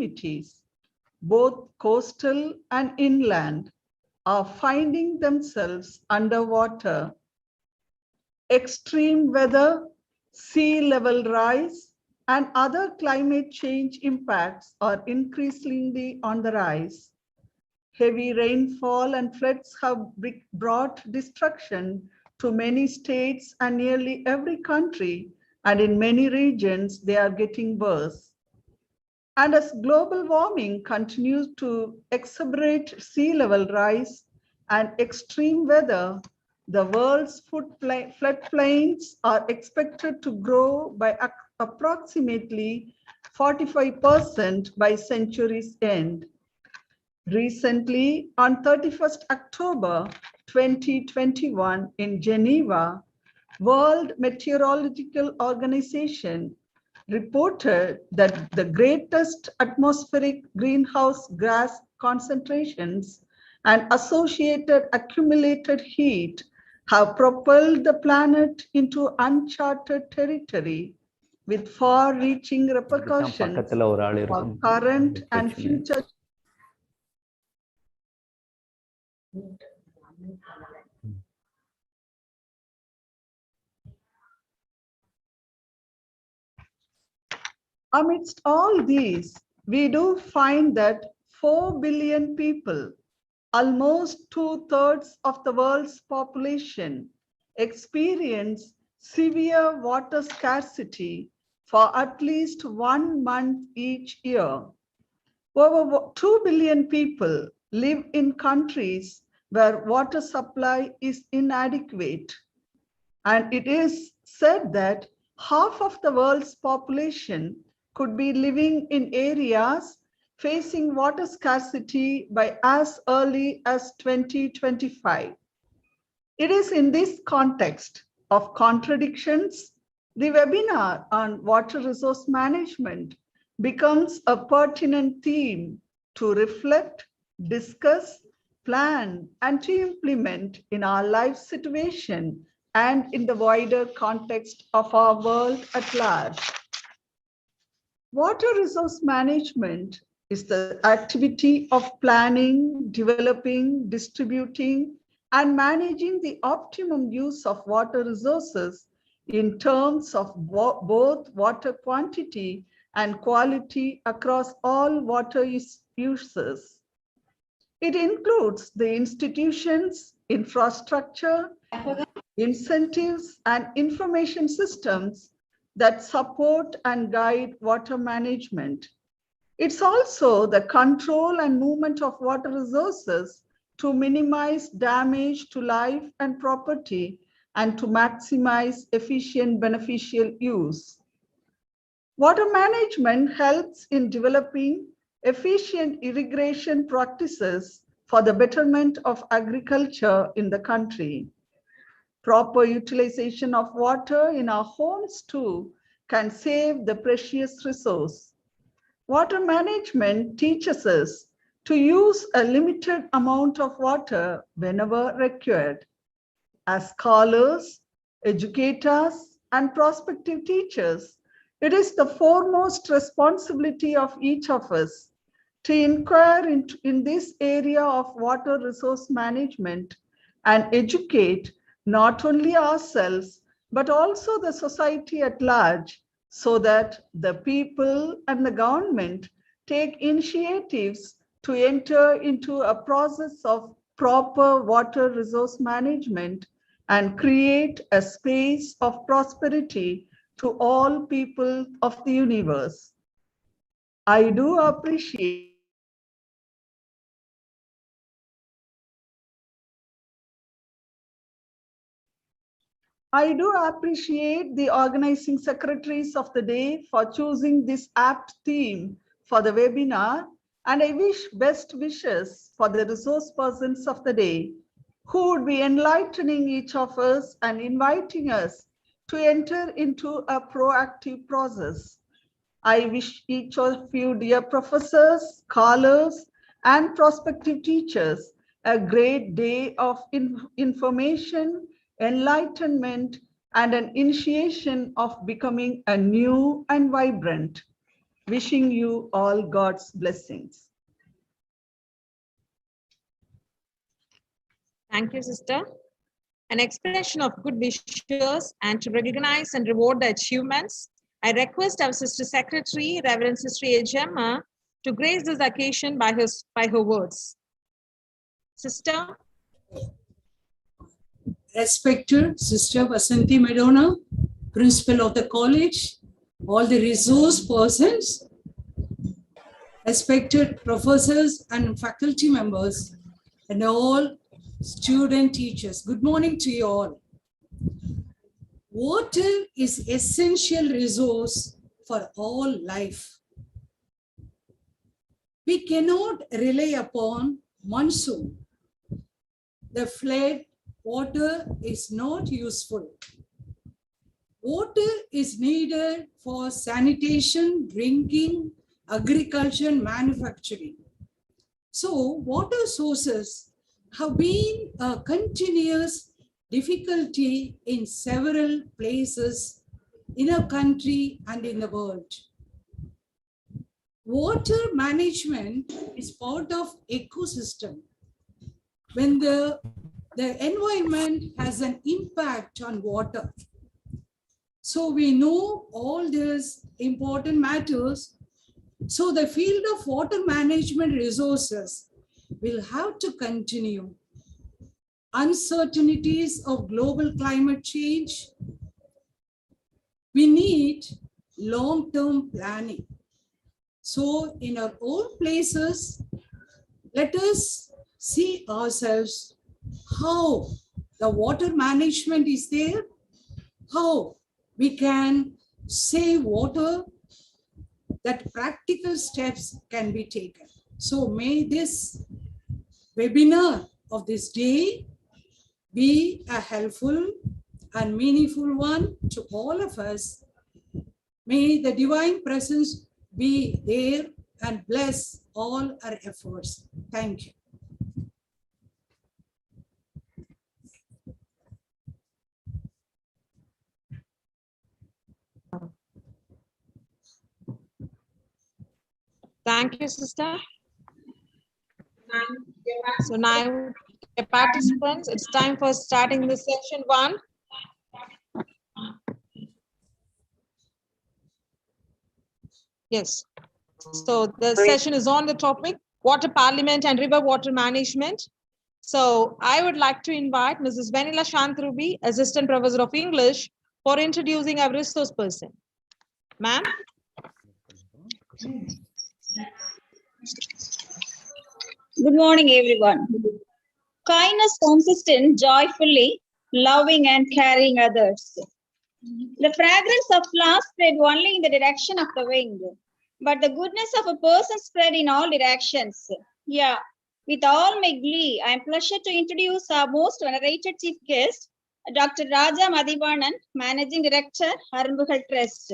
communities, both coastal and inland, are finding themselves underwater. Extreme weather, sea level rise, and other climate change impacts are increasingly on the rise. Heavy rainfall and floods have brought destruction to many states and nearly every country, and in many regions, they are getting worse. And as global warming continues to exacerbate sea level rise and extreme weather, the world's floodplains are expected to grow by approximately 45% by century's end. Recently, on 31st October 2021 in Geneva, World Meteorological Organization reported that the greatest atmospheric greenhouse gas concentrations and associated accumulated heat have propelled the planet into uncharted territory with far-reaching repercussions for current and future. Amidst all these, we do find that 4 billion people, almost 2/3 of the world's population, experience severe water scarcity for at least 1 month each year. Over 2 billion people live in countries where water supply is inadequate. And it is said that half of the world's population could be living in areas facing water scarcity by as early as 2025. It is in this context of contradictions, the webinar on water resource management becomes a pertinent theme to reflect, discuss, plan, and to implement in our life situation and in the wider context of our world at large. Water resource management is the activity of planning, developing, distributing, and managing the optimum use of water resources in terms of both water quantity and quality across all water uses. It includes the institutions, infrastructure, incentives, and information systems that support and guide water management. It's also the control and movement of water resources to minimize damage to life and property and to maximize efficient beneficial use. Water management helps in developing efficient irrigation practices for the betterment of agriculture in the country. Proper utilization of water in our homes too can save the precious resource. Water management teaches us to use a limited amount of water whenever required. As scholars, educators, and prospective teachers, it is the foremost responsibility of each of us to inquire in this area of water resource management and educate not only ourselves, but also the society at large, so that the people and the government take initiatives to enter into a process of proper water resource management and create a space of prosperity to all people of the universe. I do appreciate the organizing secretaries of the day for choosing this apt theme for the webinar, and I wish best wishes for the resource persons of the day who would be enlightening each of us and inviting us to enter into a proactive process. I wish each of you, dear professors, scholars, and prospective teachers, a great day of information, enlightenment, and an initiation of becoming a new and vibrant. Wishing you all God's blessings. Thank you, sister. An expression of good wishes and to recognize and reward the achievements, I request our Sister Secretary, Reverend Sister A. Gemma, to grace this occasion by her words. Sister. Respected Sister Vasanthi Madonna, Principal of the College, all the resource persons, respected professors and faculty members, and all student teachers. Good morning to you all. Water is essential resource for all life. We cannot rely upon monsoon. The flood water is not useful. Water is needed for sanitation, drinking, agriculture, and manufacturing. So water sources have been a continuous difficulty in several places in our country and in the world. Water management is part of ecosystem. When the environment has an impact on water. So we know all these important matters. So the field of water management resources will have to continue. Uncertainties of global climate change. We need long-term planning. So in our own places, let us see ourselves how the water management is there, how we can save water, that practical steps can be taken. So may this webinar of this day be a helpful and meaningful one to all of us. May the divine presence be there and bless all our efforts. Thank you. Thank you, sister. So now, participants, it's time for starting the session 1. Yes. So the session is on the topic water parliament and river water management. So I would like to invite Mrs. Vanilla Shantrubi, Assistant Professor of English, for introducing our resource person. Ma'am. Good morning, everyone. Kindness consists in joyfully loving and caring others. The fragrance of flowers spread only in the direction of the wind, but the goodness of a person spread in all directions. Yeah, with all my glee, I am pleased to introduce our most venerated chief guest, Dr. Raja Madhivanan, Managing Director, Arumbugal Trust.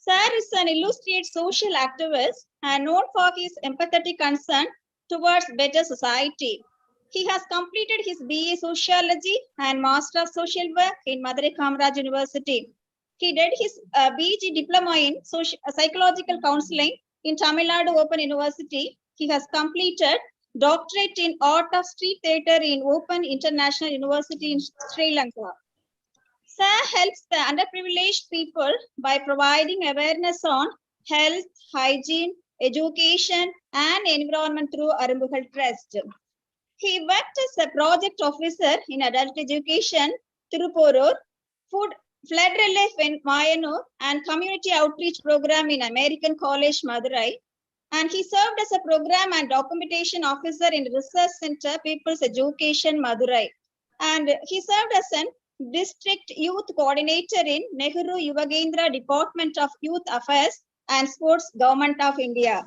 Sir is an illustrious social activist and known for his empathetic concern towards better society. He has completed his BA Sociology and Master of Social Work in Madurai Kamaraj University. He did his BG Diploma in Psychological Counseling in Tamil Nadu Open University. He has completed Doctorate in Art of Street Theatre in Open International University in Sri Lanka. Sir helps the underprivileged people by providing awareness on health, hygiene, education, and environment through Arumbugal Trust. He worked as a project officer in adult education, Tiruporur, flood relief in Mayanur, and community outreach program in American College, Madurai. And he served as a program and documentation officer in Research Center, People's Education, Madurai. And he served as an district youth coordinator in Nehru Yuvagendra Department of Youth Affairs and Sports, Government of India.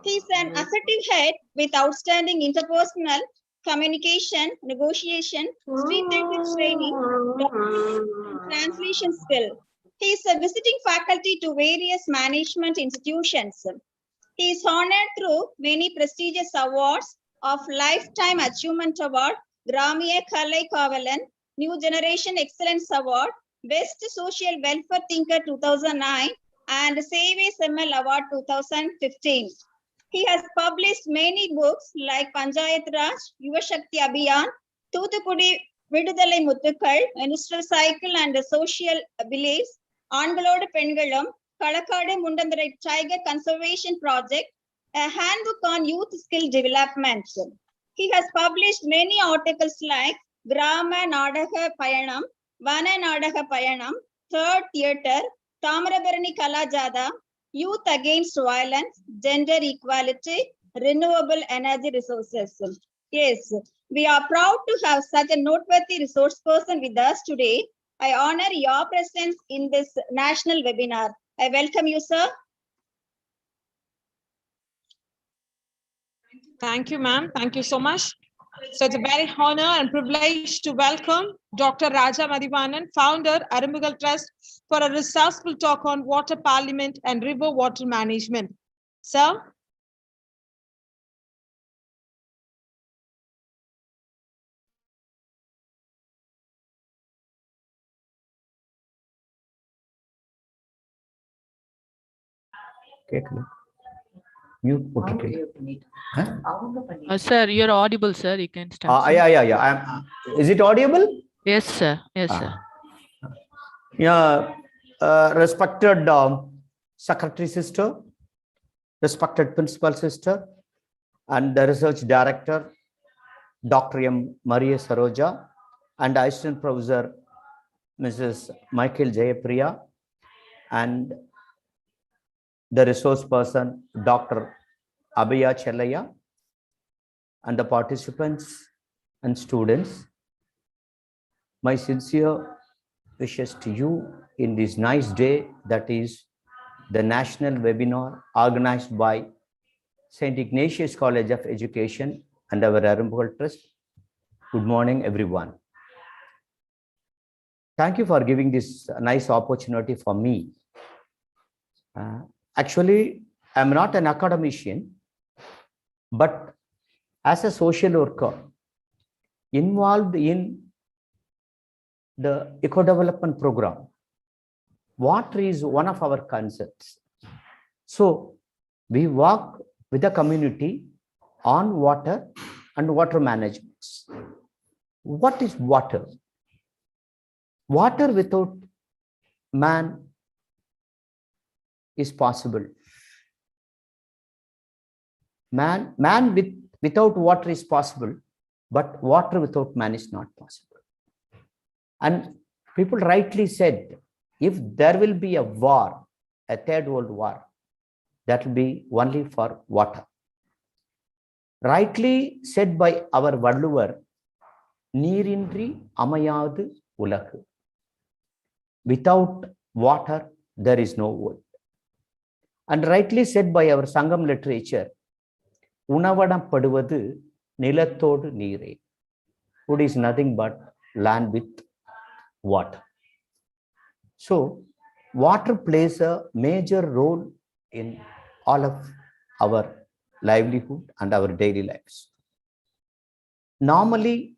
He is an assertive head with outstanding interpersonal communication, negotiation, street theatre training, translation skill. He is a visiting faculty to various management institutions. He is honored through many prestigious awards of Lifetime Achievement Award, Gramiya Kalai Kavalan, New Generation Excellence Award, Best Social Welfare Thinker 2009, and Save SML Award 2015. He has published many books like Panchayat Raj, Yuva Shakti Abhiyan, Thuthukudi Vidudalai Muthukal, Industrial Cycle and the Social Beliefs, Angalodu Pengalam, Kalakade Mundandarai Tiger Conservation Project, a handbook on youth skill development. He has published many articles like Grama Nadaga Payanam, Vana Nadaga Payanam, Third Theatre, Tamarabarani Kalajada, Youth Against Violence, Gender Equality, Renewable Energy Resources. Yes, we are proud to have such a noteworthy resource person with us today. I honor your presence in this national webinar. I welcome you, sir. Thank you, ma'am. Thank you so much. So it's a very honor and privilege to welcome Dr. Raja Madhivanan, founder, Arumbagal Trust, for a resourceful talk on water parliament and river water management. Sir? Mute. Sir, you're audible, sir. You can start. Sir. Yeah. Is it audible? Yes, sir. Yes, sir. Yeah. Respected secretary sister, respected principal sister, and the research director, Dr. M. Maria Saroja, and assistant professor, Mrs. Michael Jayapriya, and the resource person, Dr. Abhaya Chellaya, and the participants and students. My sincere wishes to you in this nice day, that is the national webinar organized by St.Ignatius College of Education and our Arumbagal Trust. Good morning, everyone. Thank you for giving this nice opportunity for me. Actually, I'm not an academician, but as a social worker involved in the eco-development program, water is one of our concepts. So we work with the community on water and water management. What is water? Water without man is possible. Man without water is possible, but water without man is not possible. And people rightly said, if there will be a war, a third world war, that will be only for water. Rightly said by our Valluvar, Neerindri Amayadu Ulaku. Without water, there is no world. And rightly said by our Sangam literature, Unavadam Paduvadu Nilatod Neere. Food is nothing but land with water. So, water plays a major role in all of our livelihood and our daily lives. Normally,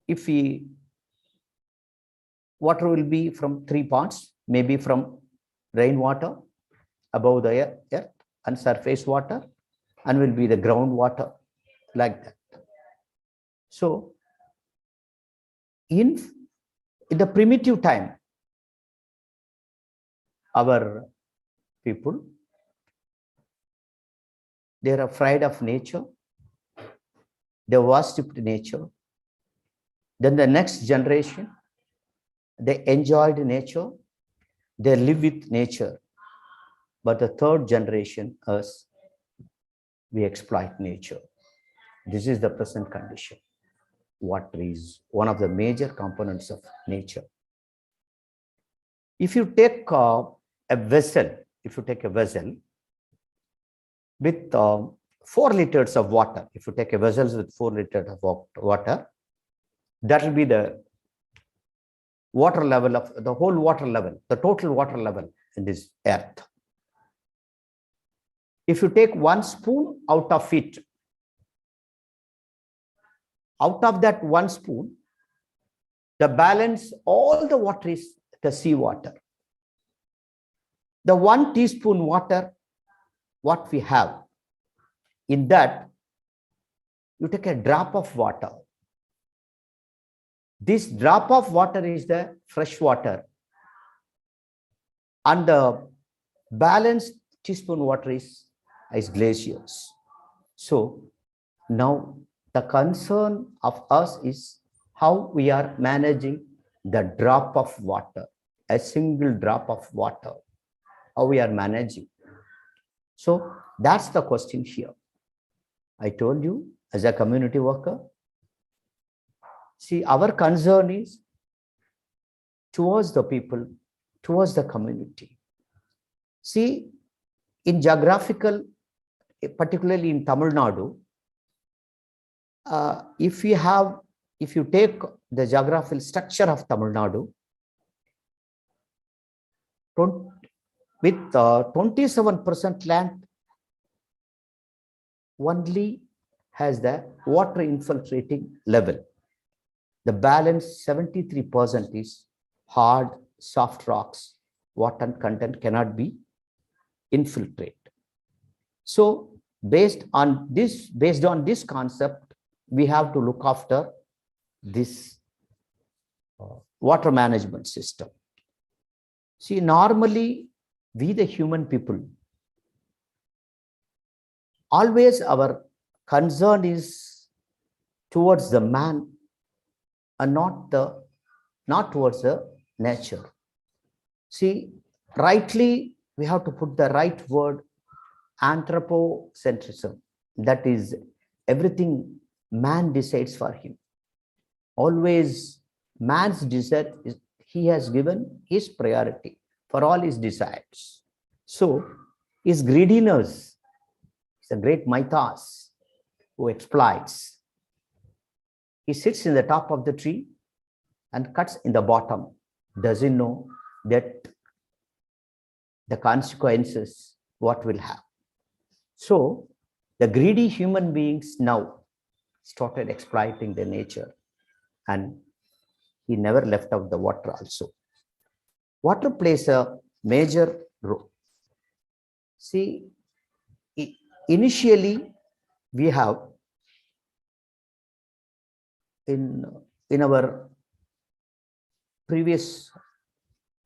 if water will be from three parts, maybe from rainwater above the earth and surface water, and will be the groundwater, like that. So, in the primitive time, our people, they are afraid of nature, they worshipped nature. Then the next generation, they enjoyed nature, they live with nature. But the third generation, us, we exploit nature. This is the present condition. Water is one of the major components of nature. If you take a vessel with 4 liters of water, if you take a vessel with 4 liters of water, that will be the water level of the whole water level, the total water level in this earth. If you take 1 spoon out of it, out of that 1 spoon, the balance, all the water is the sea water. The 1 teaspoon water, what we have, in that, you take a drop of water. This drop of water is the fresh water, and the balanced teaspoon water is glaciers. So now the concern of us is how we are managing the drop of water, a single drop of water, how we are managing. So that's the question here. I told you, as a community worker, see, our concern is towards the people, towards the community. See, in geographical, particularly in Tamil Nadu, if you take the geographical structure of Tamil Nadu, with 27% land only has the water infiltrating level. The balance 73% is hard, soft rocks. Water content cannot be infiltrate. So based on this concept, we have to look after this water management system. See, normally we the human people, always our concern is towards the man and not towards the nature. See, rightly we have to put the right word, anthropocentrism. That is, everything man decides for him. Always man's desire is, he has given his priority for all his desires. So his greediness is a great Midas who exploits. He sits in the top of the tree and cuts in the bottom. Doesn't know that the consequences, what will happen. So the greedy human beings now started exploiting the nature, and he never left out the water also. Water plays a major role. See, initially we have in our previous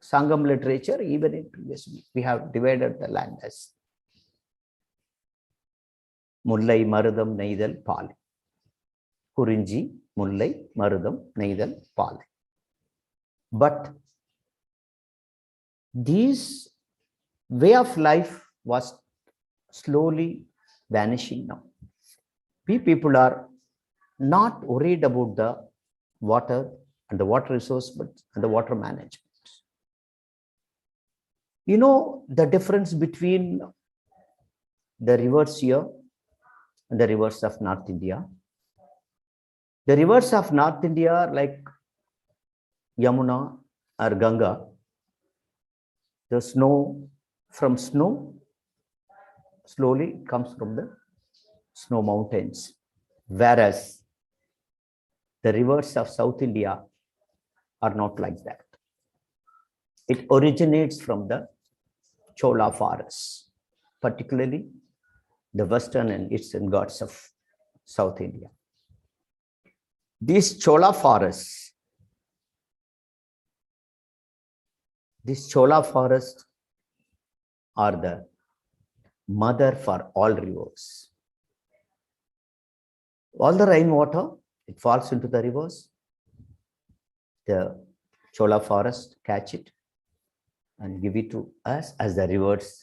Sangam literature, even in previous, we have divided the land as Mullai, Marudam, Neidal, Pali. Kurinji, Mullai, Marudam, Neidal, Pali. But this way of life was slowly vanishing now. We people are not worried about the water and the water resource, but and the water management. You know the difference between the rivers here and the rivers of North India. The rivers of North India, like Yamuna or Ganga, the snow from snow slowly comes from the snow mountains, whereas the rivers of South India are not like that. It originates from the Chola forests, particularly the western and eastern Ghats of South India. These Chola forests are the mother for all rivers. All the rainwater, it falls into the rivers. The Chola forest catch it and give it to us as the rivers.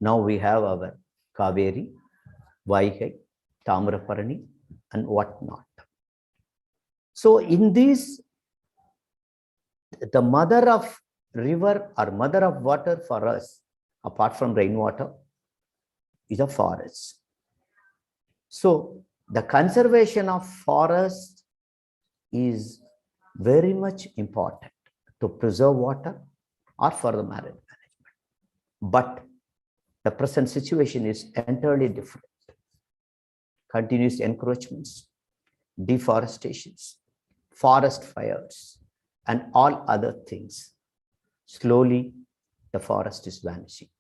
Now we have our Kaveri, Vaigai, Tamraparani, and whatnot. So in this, the mother of river or mother of water for us, apart from rainwater, is a forest. So the conservation of forest is very much important to preserve water or for the management. But the present situation is entirely different. Continuous encroachments, deforestations, forest fires, and all other things. Slowly, the the forest is vanishing.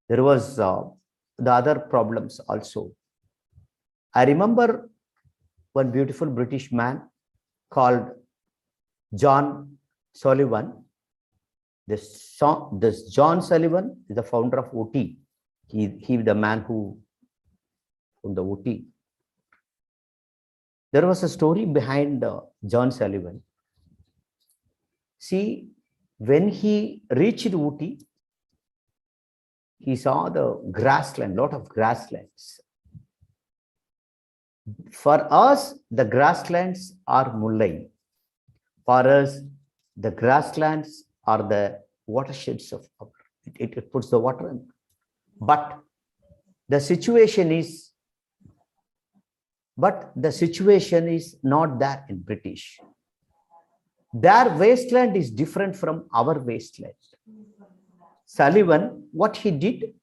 There was the other problems also. I remember one beautiful British man called John Sullivan. This John Sullivan is the founder of OT. He the man who from the OT. There was a story behind John Sullivan. See, when he reached Ooty, he saw the grassland, lot of grasslands. For us, the grasslands are Mullai. For us, the grasslands are the watersheds of our. It puts the water in. But the situation is not that in British. Their wasteland is different from our wasteland. Sullivan, what he did,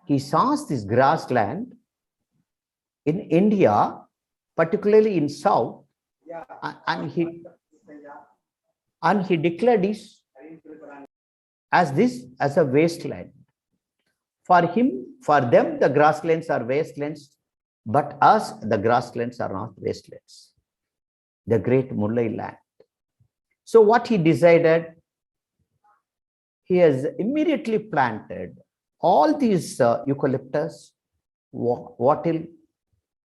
he saw this grassland in India, particularly in South, and he declared this as a wasteland. For them, the grasslands are wastelands, but us, the grasslands are not wastelands. The great Mullai land. So what he decided, he has immediately planted all these eucalyptus, wattle,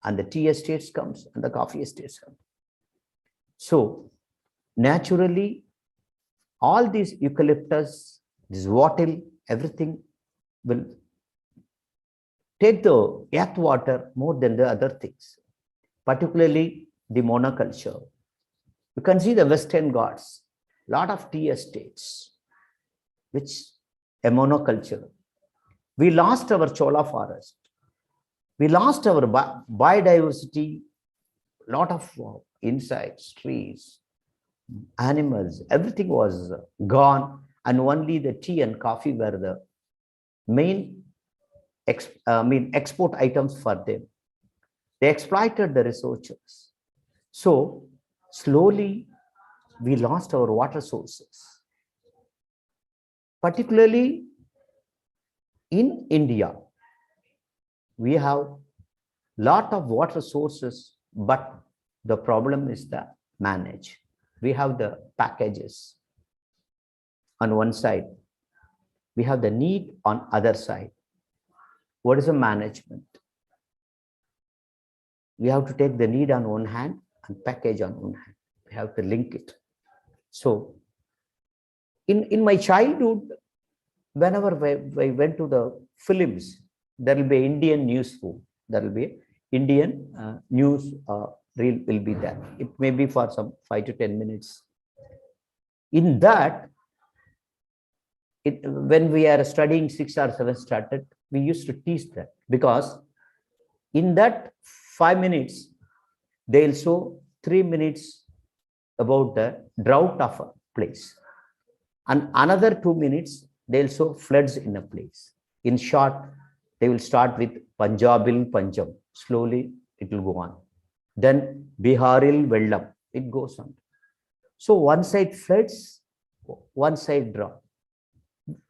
and the tea estates comes and the coffee estates come. So naturally, all these eucalyptus, this wattle, everything will take the earth water more than the other things, particularly the monoculture. You can see the Western Ghats, lot of tea estates, which a monoculture. We lost our chola forest. We lost our biodiversity, lot of insects, trees, animals, everything was gone, and only the tea and coffee were the main export items for them. They exploited the resources. So slowly we lost our water sources. Particularly in India, we have lot of water sources, but the problem is the manage. We have the packages on one side. We have the need on other side. What is the management? We have to take the need on one hand and package on one hand. We have to link it. So in my childhood, whenever I went to the films, there will be Indian news room. There will be Indian news reel will be there. It may be for some 5 to 10 minutes. In that, when we are studying 6 or 7 started, we used to teach that, because in that 5 minutes, they'll show 3 minutes about the drought of a place. And another 2 minutes, they'll show floods in a place. In short, they will start with Punjabil Punjab. Slowly, it will go on. Then Biharil Vellam. It goes on. So one side floods, one side drought.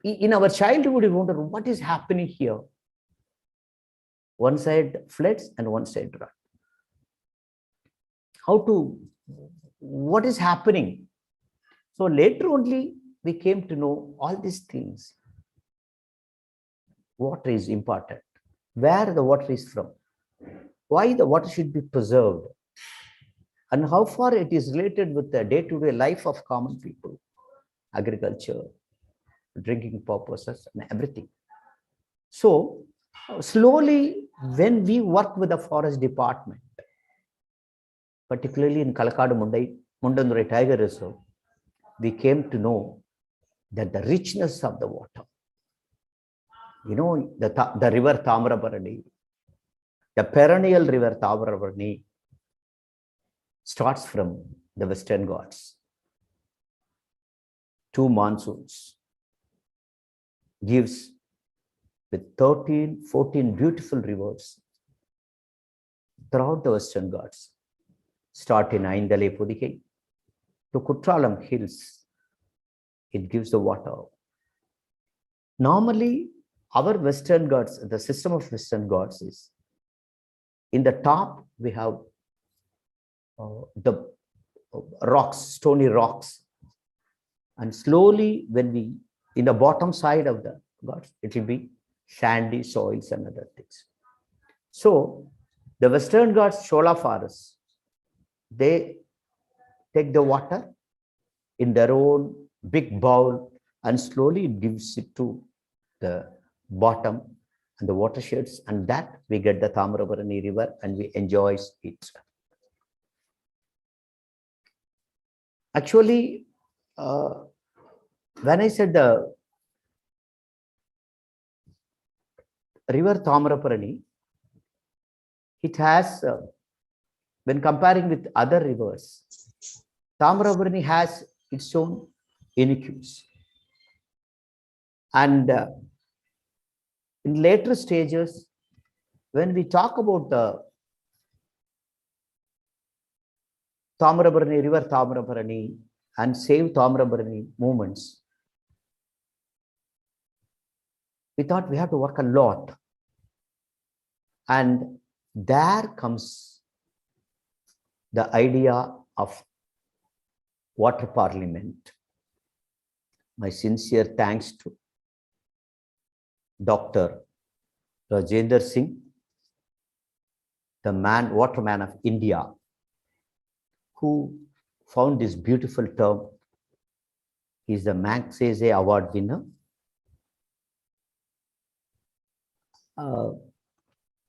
In our childhood, we wonder what is happening here. One side floods and one side drought. What is happening? So later only we came to know all these things. Water is important. Where the water is from? Why the water should be preserved? And how far it is related with the day-to-day life of common people, agriculture, drinking purposes, and everything. So slowly, when we work with the forest department, particularly in Kalakadu Mundandurai Tiger Reserve, we came to know that the richness of the water, you know, the river Tamrabarani, the perennial river Tamrabarani, starts from the Western Ghats. 2 monsoons gives with 13, 14 beautiful rivers throughout the Western Ghats. Start in Aindale Podikai to Kutralam Hills. It gives the water Normally, our Western Ghats, the system of Western Ghats is, in the top, we have the rocks, stony rocks. And slowly, when we, in the bottom side of the Ghats, it will be sandy soils and other things. So, the Western Ghats Shola forests, they take the water in their own big bowl and slowly it gives it to the bottom and the watersheds, and that we get the Tamarabarani river and we enjoy it. Actually, when I said the river Tamarabarani, it has, when comparing with other rivers, Tamarabarani has its own uniqueness. And in later stages, when we talk about the Tamarabarani, river Tamarabarani and Save Tamarabarani movements, we thought we have to work a lot. And there comes the idea of water parliament. My sincere thanks to Dr. Rajendra Singh, the waterman of India, who found this beautiful term. He is the Magsaysay Award winner.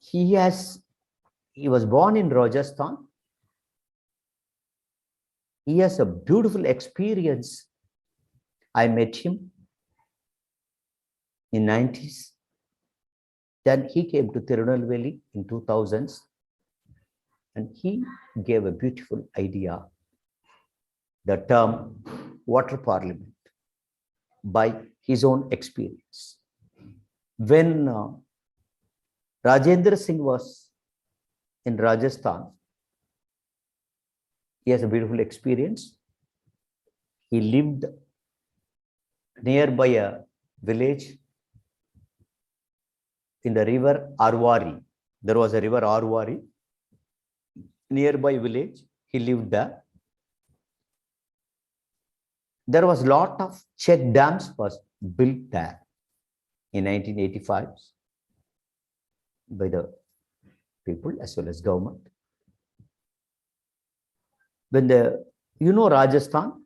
He was born in Rajasthan. He has a beautiful experience. I met him in 90s. Then he came to Tirunelveli in 2000s. And he gave a beautiful idea, the term water parliament, by his own experience. When Rajendra Singh was in Rajasthan, he has a beautiful experience. He lived nearby a village in the river Arwari. There was a river Arwari. Nearby village, he lived there. There was a lot of check dams was built there in 1985 by the people as well as government. When Rajasthan,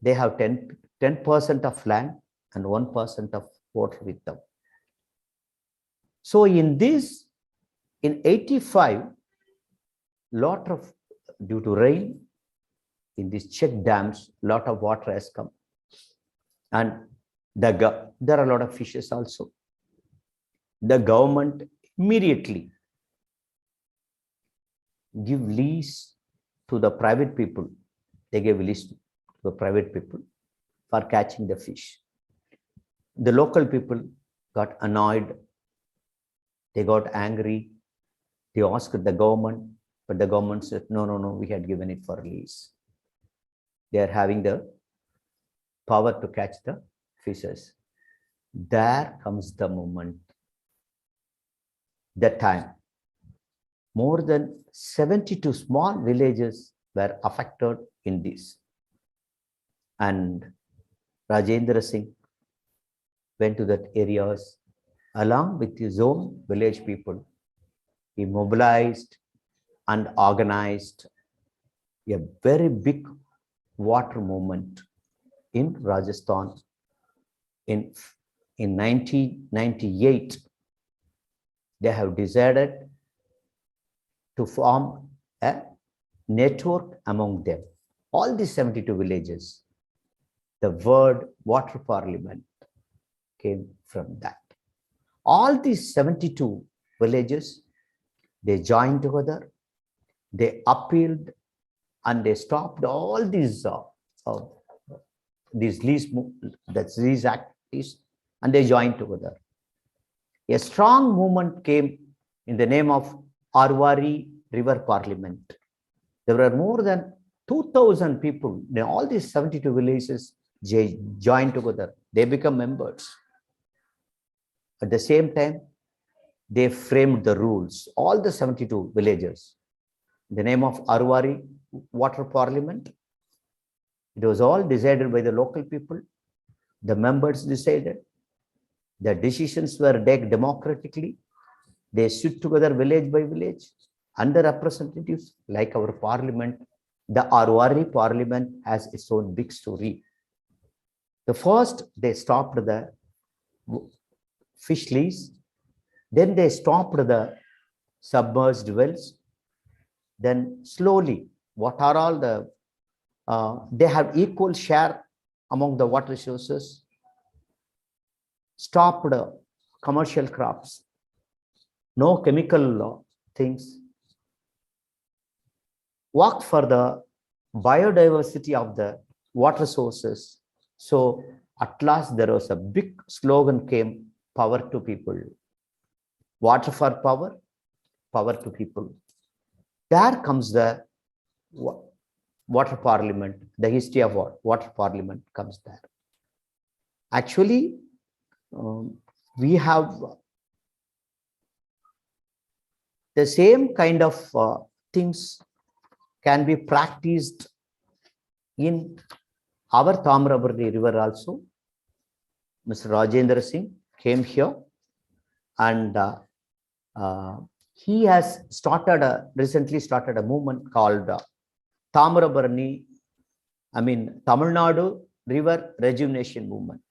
they have 10% of land and 1% of water with them. So in 85, due to rain in these check dams, lot of water has come, and there are a lot of fishes also. The government immediately give lease to the private people. They gave lease to the private people for catching the fish. The local people got annoyed. They got angry. They asked the government, but the government said, no, we had given it for lease. They are having the power to catch the fishes. There comes the moment. That time, more than 72 small villages were affected in this. And Rajendra Singh went to that areas along with his own village people. He mobilized and organized a very big water movement in Rajasthan. In 1998, they have decided to form a network among them. All these 72 villages, the word water parliament came from that. All these 72 villages, they joined together, they appealed, and they stopped all these lease activities, and they joined together. A strong movement came in the name of Arwari River Parliament. There were more than 2,000 people in all these 72 villages joined together. They become members. At the same time, they framed the rules, all the 72 villages, in the name of Arwari Water Parliament. It was all decided by the local people. The members decided. The decisions were taken democratically. They sit together village by village under representatives like our parliament. The Arwari Parliament has its own big story. The first, they stopped the fish lease. Then they stopped the submerged wells. Then slowly, what are all the, they have equal share among the water resources. Stopped commercial crops. No chemical things. Work for the biodiversity of the water sources. So at last there was a big slogan came, power to people. Water for power, power to people. There comes the water parliament, the history of water parliament comes there. Actually, we have the same kind of things can be practiced in our Tamrabarni river also. Mr. Rajendra Singh came here and he has recently started a movement called Tamrabarni, Tamil Nadu River Rejuvenation Movement.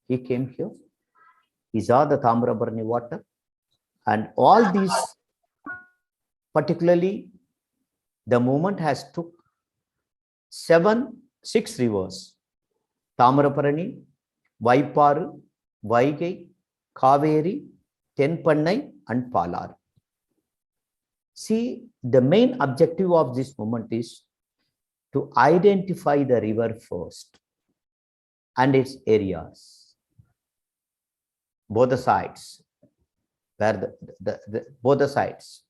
He came here. He saw the Tamrabarni water and all these, particularly the movement has took 6 rivers, Tamrabarni, Vaiparu, Vaigai, Kaveri, Tenpannai and Palar. See, the main objective of this movement is to identify the river first and its areas, both the sides, where both the sides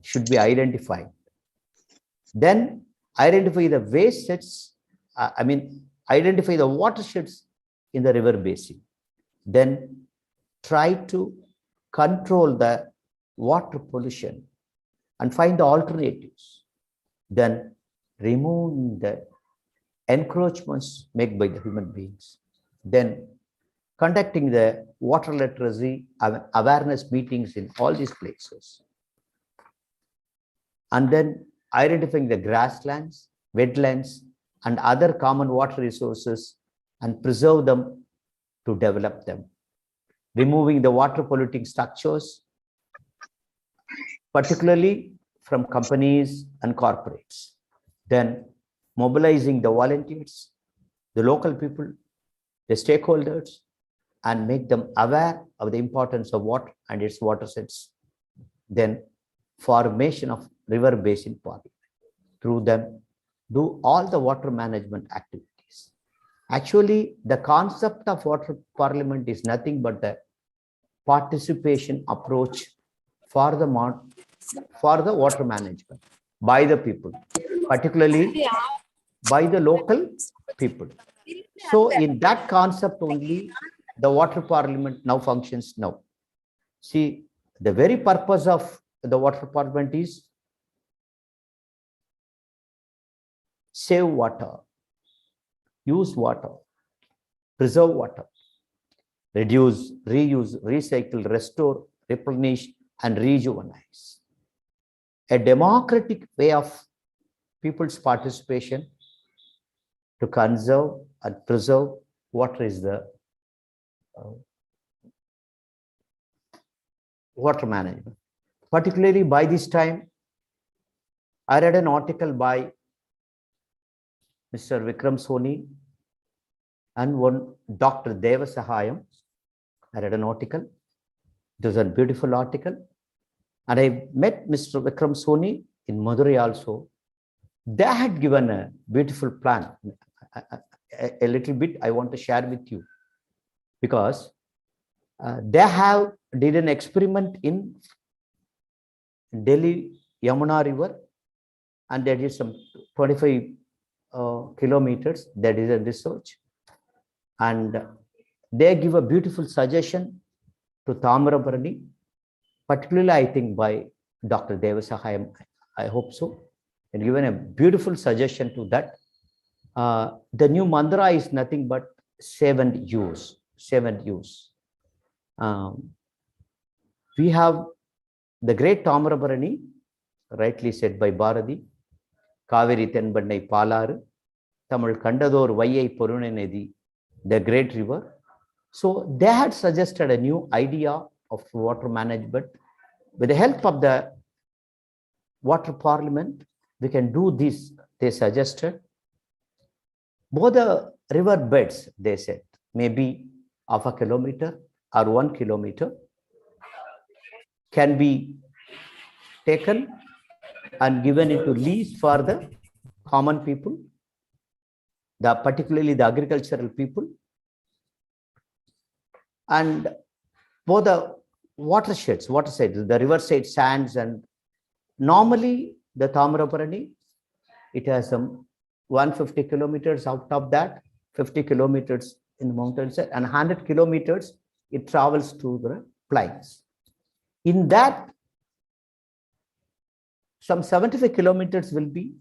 should be identified. Then identify the wastes, identify the watersheds in the river basin. Then try to control the water pollution and find the alternatives. Then remove the encroachments made by the human beings. Then conducting the water literacy awareness meetings in all these places. And then identifying the grasslands, wetlands, and other common water resources and preserve them to develop them. Removing the water polluting structures, particularly from companies and corporates. Then mobilizing the volunteers, the local people, the stakeholders, and make them aware of the importance of water and its water sets. Then formation of river basin parliament. Through them, do all the water management activities. Actually, the concept of water parliament is nothing but the participation approach for the water management by the people, particularly by the local people. So in that concept only, the water parliament now functions now. See, the very purpose of the water parliament is save water, use water, preserve water, reduce, reuse, recycle, restore, replenish, and rejuvenate. A democratic way of people's participation to conserve and preserve water is the water management. Particularly by this time, I read an article by Mr. Vikram Soni and one Dr. Deva Sahayam. I read an article. It was a beautiful article. And I met Mr. Vikram Soni in Madurai also. They had given a beautiful plan. A little bit I want to share with you, because they did an experiment in Delhi Yamuna River, and there is some 25 kilometers. That is a research, and they give a beautiful suggestion to Tamarabarani, particularly I think by Dr. Devasahayam, I hope so, and given a beautiful suggestion to that. The new mantra is nothing but save and use, save and use. We have the great Tamarabarani, rightly said by Bharati, Kaveri Tenbannai Palaru, Tamil Kandador Vaiyai Porunanedi, the great river. So they had suggested a new idea of water management. With the help of the water parliament, we can do this, they suggested. Both the river beds, they said, maybe half a kilometer or 1 kilometer can be taken and given into lease for the common people, particularly the agricultural people. And both the watersheds, the riverside sands, and normally the Tamarabarani, it has some 150 kilometers out of that, 50 kilometers in the mountains, and 100 kilometers it travels to the plains. In that, some 75 kilometers will be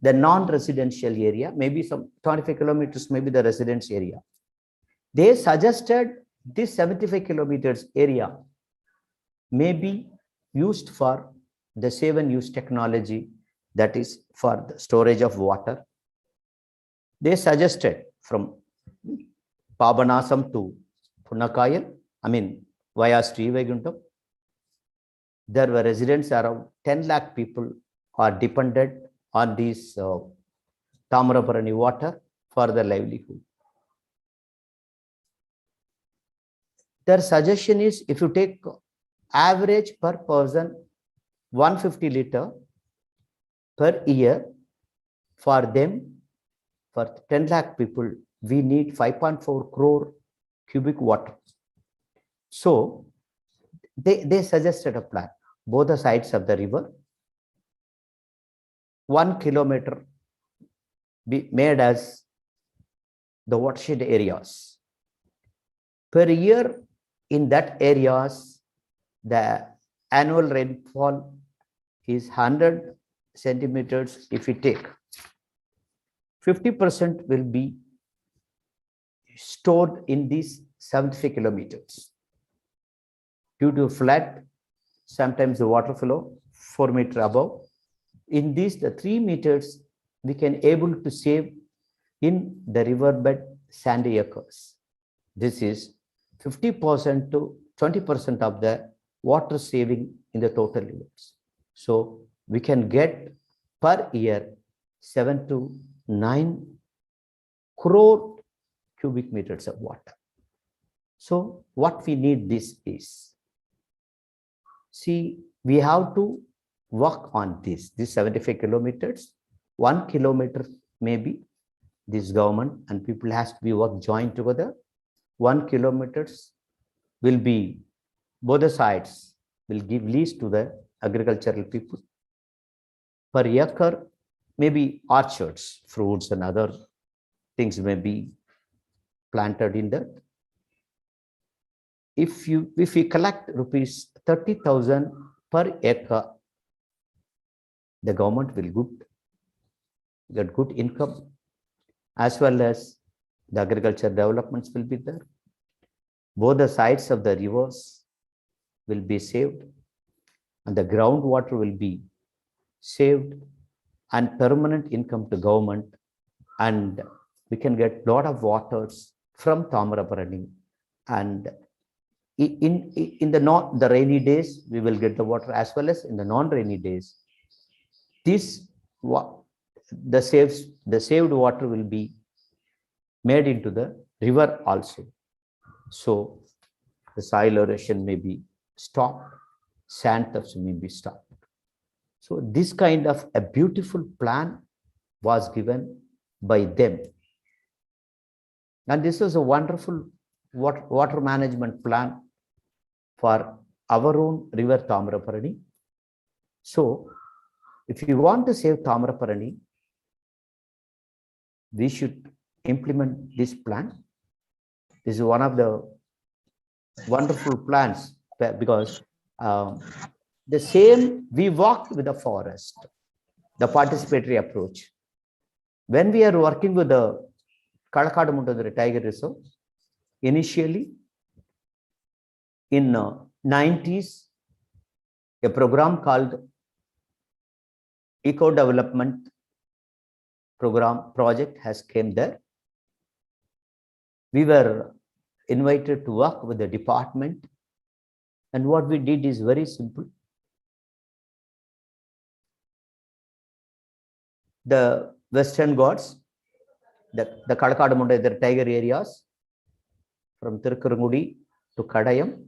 the non-residential area, maybe some 25 kilometers, maybe the residence area. They suggested this 75 kilometers area may be used for the save and use technology, that is for the storage of water. They suggested from Pabanasam to Punakayal, I mean via Sri Vaikuntham, there were residents around 10 lakh people are dependent on these Tamarabarani water for their livelihood. Their suggestion is, if you take average per person 150 liter per year, for them, for 10 lakh people, we need 5.4 crore cubic water. So they suggested a plan, both the sides of the river, 1 kilometer be made as the watershed areas. Per year in that areas, the annual rainfall is 100 centimeters. If we take 50% will be stored in these 75 kilometers. Due to flood, sometimes the water flow 4 meters above. In these, the 3 meters we can able to save in the riverbed sandy acres. This is 50% to 20% of the water saving in the total rivers. So we can get per year 7 to 9 crore cubic meters of water. So what we need this is, see, we have to work on this 75 kilometers, 1 kilometer maybe this government and people has to be work joined together. 1 kilometers will be, both the sides will give lease to the agricultural people. Per acre, maybe orchards, fruits and other things may be planted in that. If we collect rupees 30,000 per acre, the government will get good income, as well as the agriculture developments will be there. Both the sides of the rivers will be saved, and the groundwater will be saved, and permanent income to government, and we can get lot of waters from Tamarabarani. And in the rainy days, we will get the water, as well as in the non-rainy days. The saved water will be made into the river also. So the soil erosion may be stopped, sand thefts may be stopped. So this kind of a beautiful plan was given by them. And this was a wonderful water management plan for our own river Tamarabarani. So if you want to save Tamarabarani, we should implement this plan. This is one of the wonderful plans because the same we walked with the forest, the participatory approach. When we are working with the Kalakadamundadari Tiger Reserve, initially in 90s, a program called Eco Development project has came there. We were invited to work with the department, and what we did is very simple. The Western Ghats, the Kalakadamundadari Tiger areas, from Tirunelveli to Kadayam,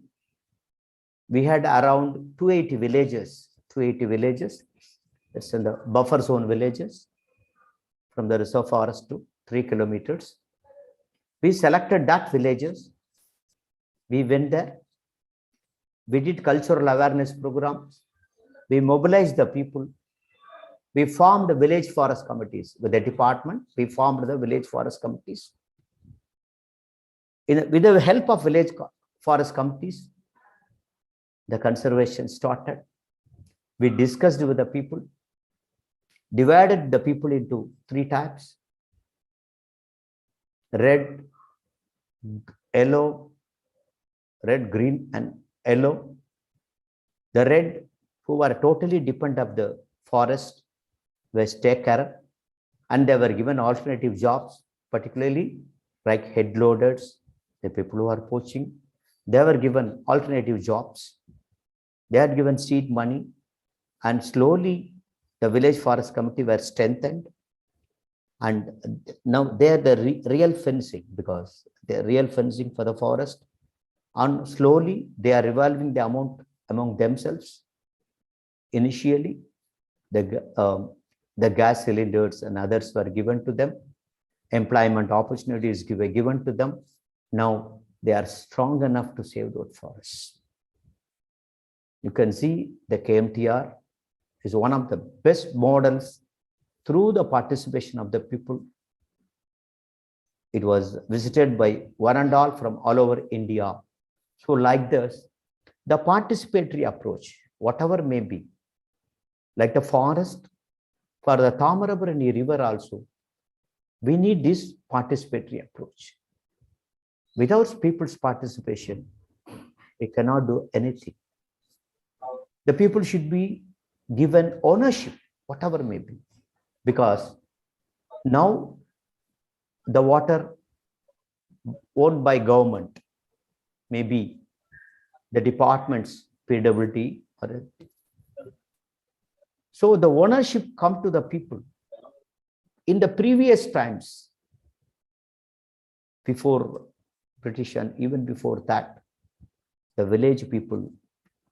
we had around 280 villages. 280 villages. It's in the buffer zone villages from the reserve forest to 3 kilometers. We selected that villages. We went there. We did cultural awareness programs. We mobilized the people. We formed the village forest committees with the department. We formed the village forest committees. With the help of village forest committees, the conservation started. We discussed with the people, divided the people into 3 types: red, yellow, red, green, and yellow. The red, who were totally dependent of the forest, were taken care of, and they were given alternative jobs, particularly like head loaders, the people who are poaching. They were given alternative jobs. They had given seed money, and slowly the village forest committee were strengthened. And now they are the real fencing, because they are real fencing for the forest. And slowly they are revolving the amount among themselves. Initially, the gas cylinders and others were given to them. Employment opportunities were given to them. Now they are strong enough to save those forests. You can see the KMTR is one of the best models through the participation of the people. It was visited by one and all from all over India. So like this, the participatory approach, whatever may be, like the forest, for the Tamarabarani river also, we need this participatory approach. Without people's participation, we cannot do anything. The people should be given ownership, whatever may be, because now the water owned by government, maybe the department's PWD, so the ownership come to the people. In the previous times, before British and even before that, the village people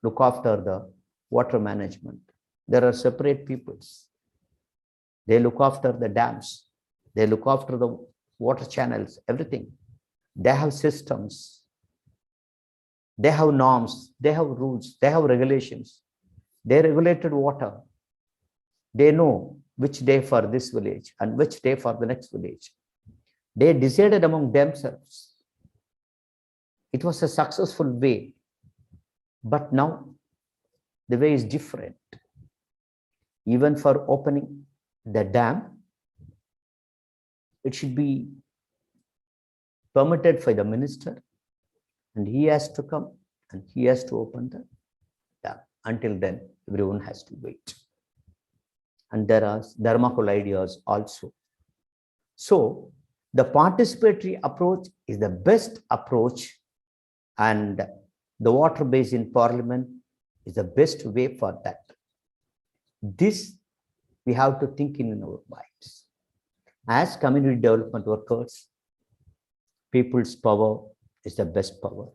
look after the water management. There are separate peoples. They look after the dams. They look after the water channels, everything. They have systems. They have norms. They have rules. They have regulations. They regulated water. They know which day for this village and which day for the next village. They decided among themselves. It was a successful way. But now the way is different. Even for opening the dam, it should be permitted by the minister, and he has to come and he has to open the dam. Until then, everyone has to wait. And there are dharmacol ideas also. So the participatory approach is the best approach, and the water basin parliament is the best way for that. This we have to think in our minds. As community development workers, people's power is the best power.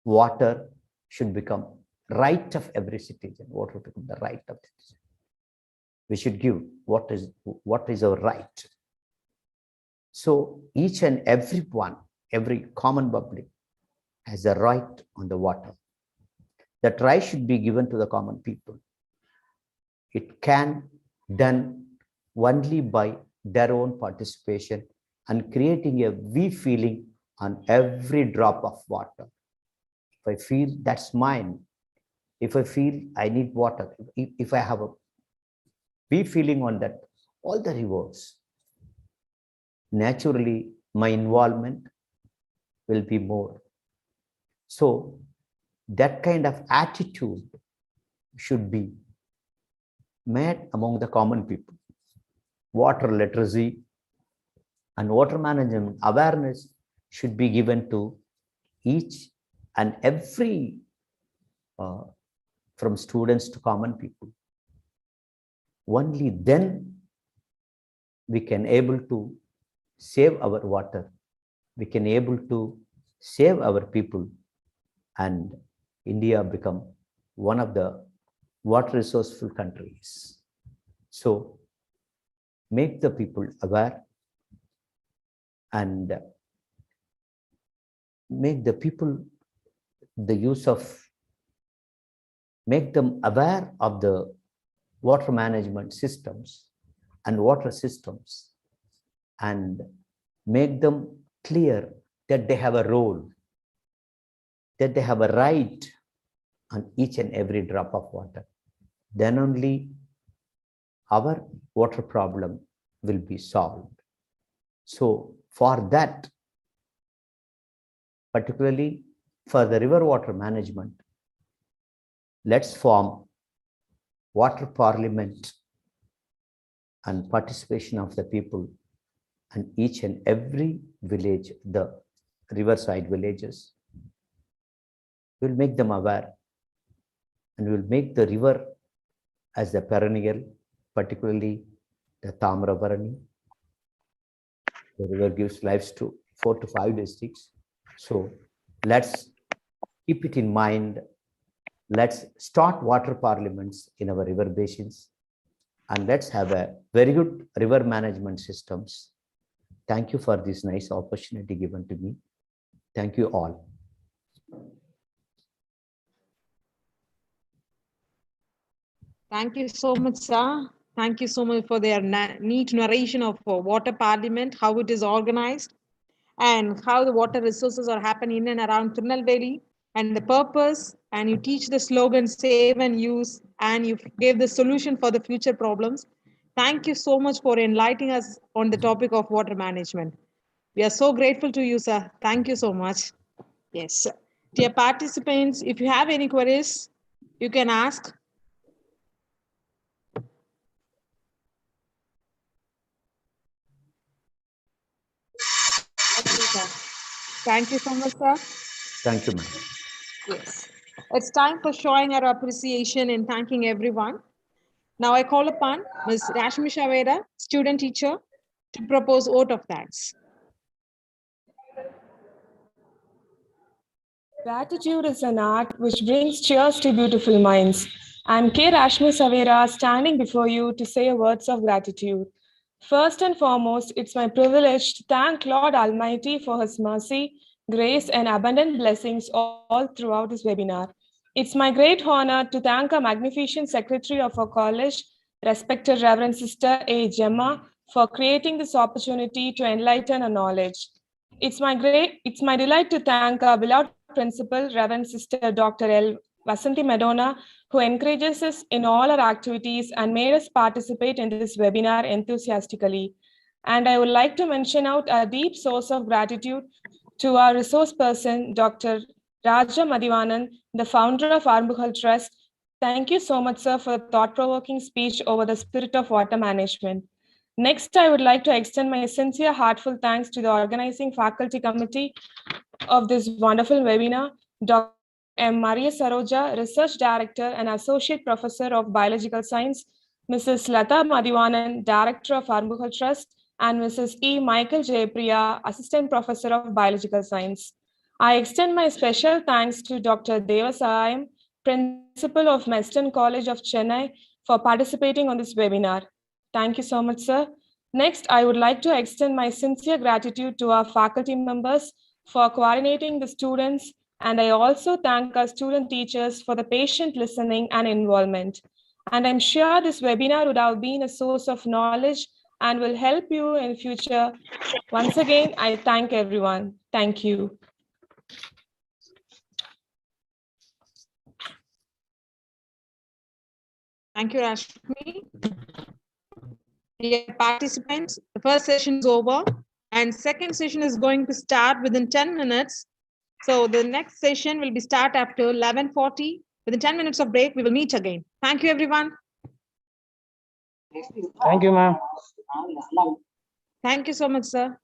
Water should become right of every citizen. Water become the right of the citizen. We should give what is our right. So each and every one, every common public has a right on the water. That right should be given to the common people. It can done only by their own participation and creating a we feeling on every drop of water. if I feel that's mine, if I feel I need water, if I have a be feeling on that, all the rivers, naturally my involvement will be more. So that kind of attitude should be made among the common people. Water literacy and water management awareness should be given to each and every, from students to common people. Only then we can able to save our water, we can able to save our people, and India become one of the water resourceful countries. So make the people aware and make the people make them aware of the water management systems and water systems, and make them clear that they have a role, that they have a right on each and every drop of water. Then only our water problem will be solved. So for that, particularly for the river water management, let's form water parliament and participation of the people, and each and every village, the riverside villages, we'll make them aware, and we'll make the river as the perennial, particularly the Tamrabarani. The river gives lives to 4 to 5 districts. So let's keep it in mind. Let's start water parliaments in our river basins, and let's have a very good river management systems. Thank you for this nice opportunity given to me. Thank you all. Thank you so much, sir. Thank you so much for their neat narration of water parliament, how it is organized, and how the water resources are happening in and around Tirunelveli, and the purpose, and you teach the slogan save and use, and you gave the solution for the future problems. Thank you so much for enlightening us on the topic of water management. We are so grateful to you, sir. Thank you so much. Yes. Dear participants, if you have any queries, you can ask. Thank you so much, sir. Thank you, ma'am. Yes. It's time for showing our appreciation and thanking everyone. Now I call upon Ms. Rashmi Shaveda, student teacher, to propose vote of thanks. Gratitude is an art which brings cheers to beautiful minds. I'm K. Rashmi Savera, standing before you to say words of gratitude. First and foremost, it's my privilege to thank Lord Almighty for His mercy, grace, and abundant blessings all throughout this webinar. It's my great honor to thank our magnificent secretary of our college, respected Reverend Sister A. Gemma, for creating this opportunity to enlighten our knowledge. It's my delight to thank our beloved principal, Reverend Sister Dr. L. Vasanthi Madonna, who encourages us in all our activities and made us participate in this webinar enthusiastically. And I would like to mention out a deep source of gratitude to our resource person, Dr. Raja Madhivanan, the founder of Armbughal Trust. Thank you so much, sir, for a thought-provoking speech over the spirit of water management. Next, I would like to extend my sincere, heartfelt thanks to the organizing faculty committee of this wonderful webinar, Dr. M. Maria Saroja, Research Director and Associate Professor of Biological Science, Mrs. Lata Madhivanan, Director of Armbughal Trust, and Mrs. E. Michael Jayapriya, Assistant Professor of Biological Science. I extend my special thanks to Dr. Deva Sahayam, Principal of Meston College of Chennai, for participating on this webinar. Thank you so much, sir. Next, I would like to extend my sincere gratitude to our faculty members for coordinating the students, and I also thank our student teachers for the patient listening and involvement. And I'm sure this webinar would have been a source of knowledge and will help you in future. Once again, I thank everyone. Thank you. Thank you, Rashmi. Dear participants, the first session is over and second session is going to start within 10 minutes. So the next session will be start after 11:40. Within 10 minutes of break, we will meet again. Thank you, everyone. Thank you, ma'am. Thank you so much, sir.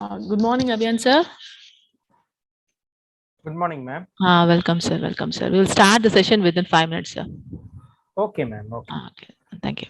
Good morning, Abhiyan sir. Good morning, ma'am. Welcome, sir. Welcome, sir. We'll start the session within 5 minutes, sir. Okay, ma'am. Okay. Okay. Thank you.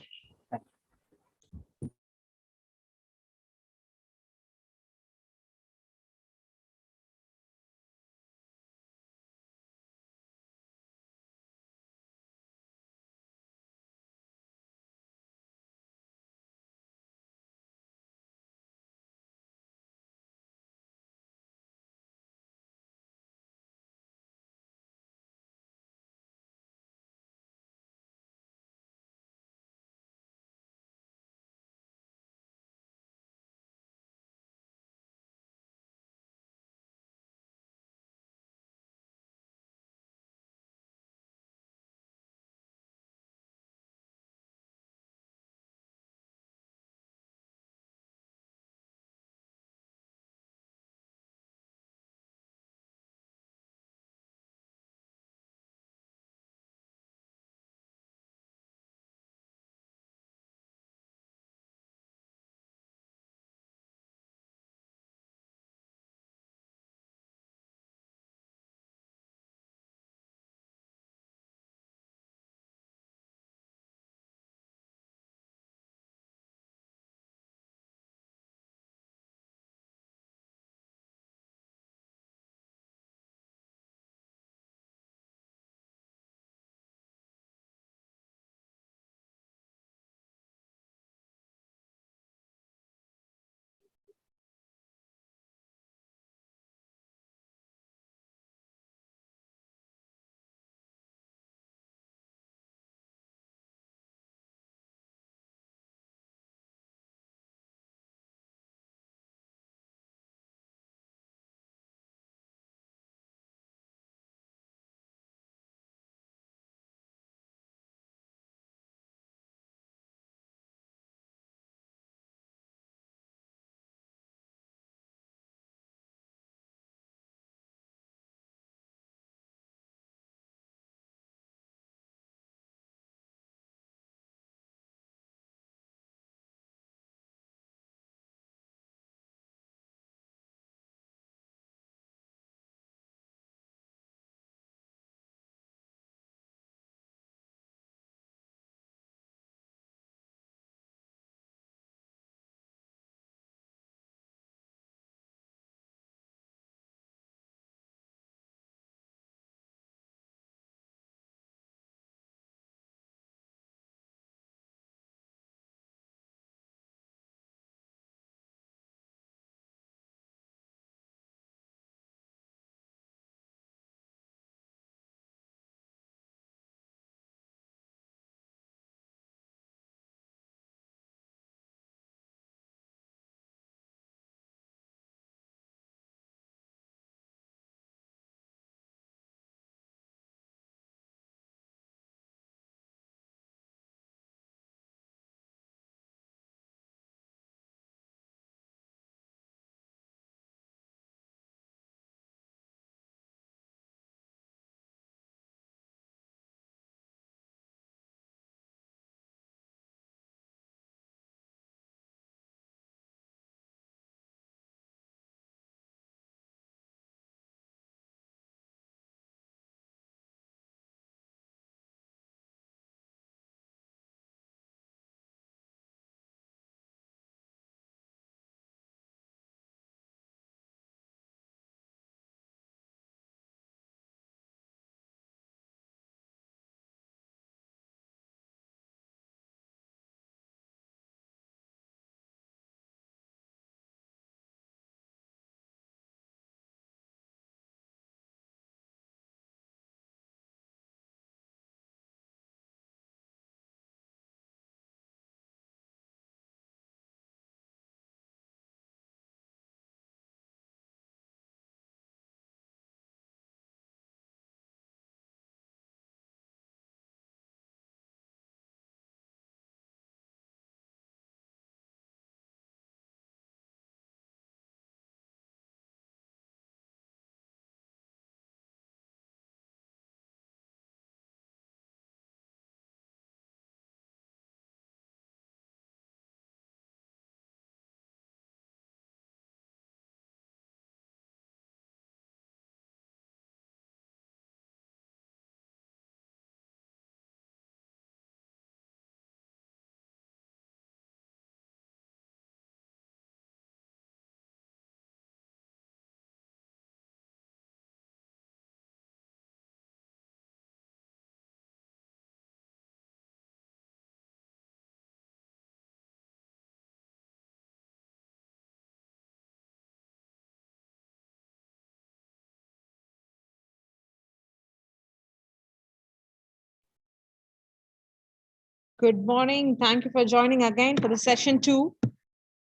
Good morning. Thank you for joining again for the session 2.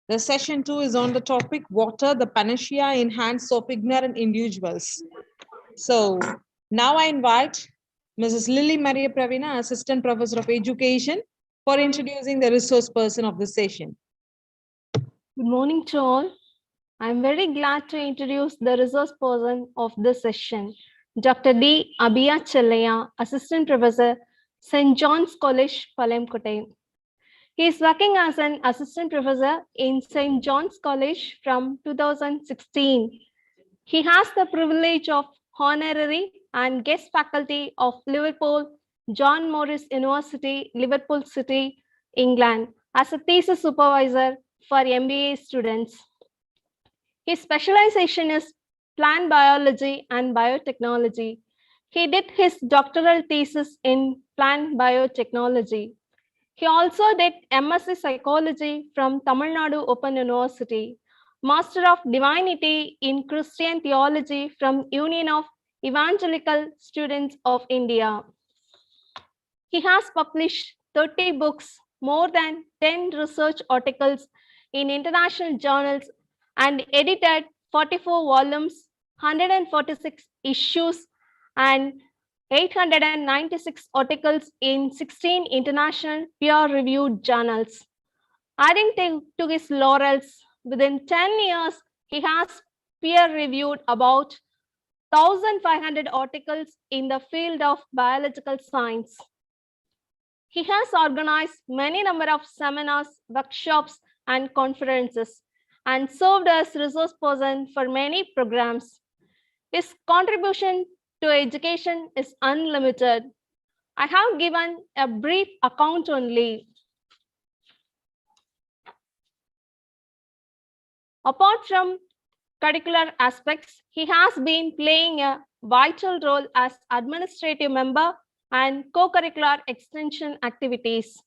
The session 2 is on the topic water, the panacea in hands of ignorant individuals. So now I invite Mrs. Lily Maria Pravina, Assistant Professor of Education, for introducing the resource person of the session. Good morning to all. I'm very glad to introduce the resource person of this session, Dr. D. Abhiya Chellaya, Assistant Professor, St. John's College, Palamkote. He is working as an Assistant Professor in St. John's College from 2016. He has the privilege of honorary and guest faculty of Liverpool, John Morris University, Liverpool City, England, as a thesis supervisor for MBA students. His specialization is plant biology and biotechnology. He did his doctoral thesis in plant biotechnology. He also did MSc Psychology from Tamil Nadu Open University, Master of Divinity in Christian Theology from Union of Evangelical Students of India. He has published 30 books, more than 10 research articles in international journals, and edited 44 volumes, 146 issues, and 896 articles in 16 international peer-reviewed journals. Adding to his laurels, within 10 years, he has peer-reviewed about 1,500 articles in the field of biological science. He has organized many number of seminars, workshops, and conferences, and served as resource person for many programs. His contribution to education is unlimited. I have given a brief account only. Apart from curricular aspects, he has been playing a vital role as administrative member and co-curricular extension activities.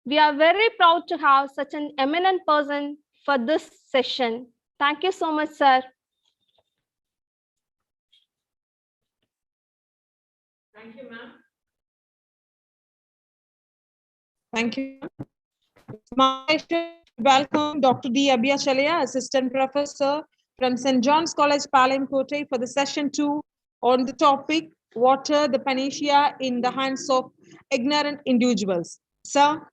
We are very proud to have such an eminent person for this session. Thank you so much, sir. Thank you, ma'am. Thank you. It's my pleasure to welcome Dr. D. Abhiya Chellaya, Assistant Professor from St. John's College, Palamkote, for the session 2 on the topic water, the panacea in the hands of ignorant individuals. Sir.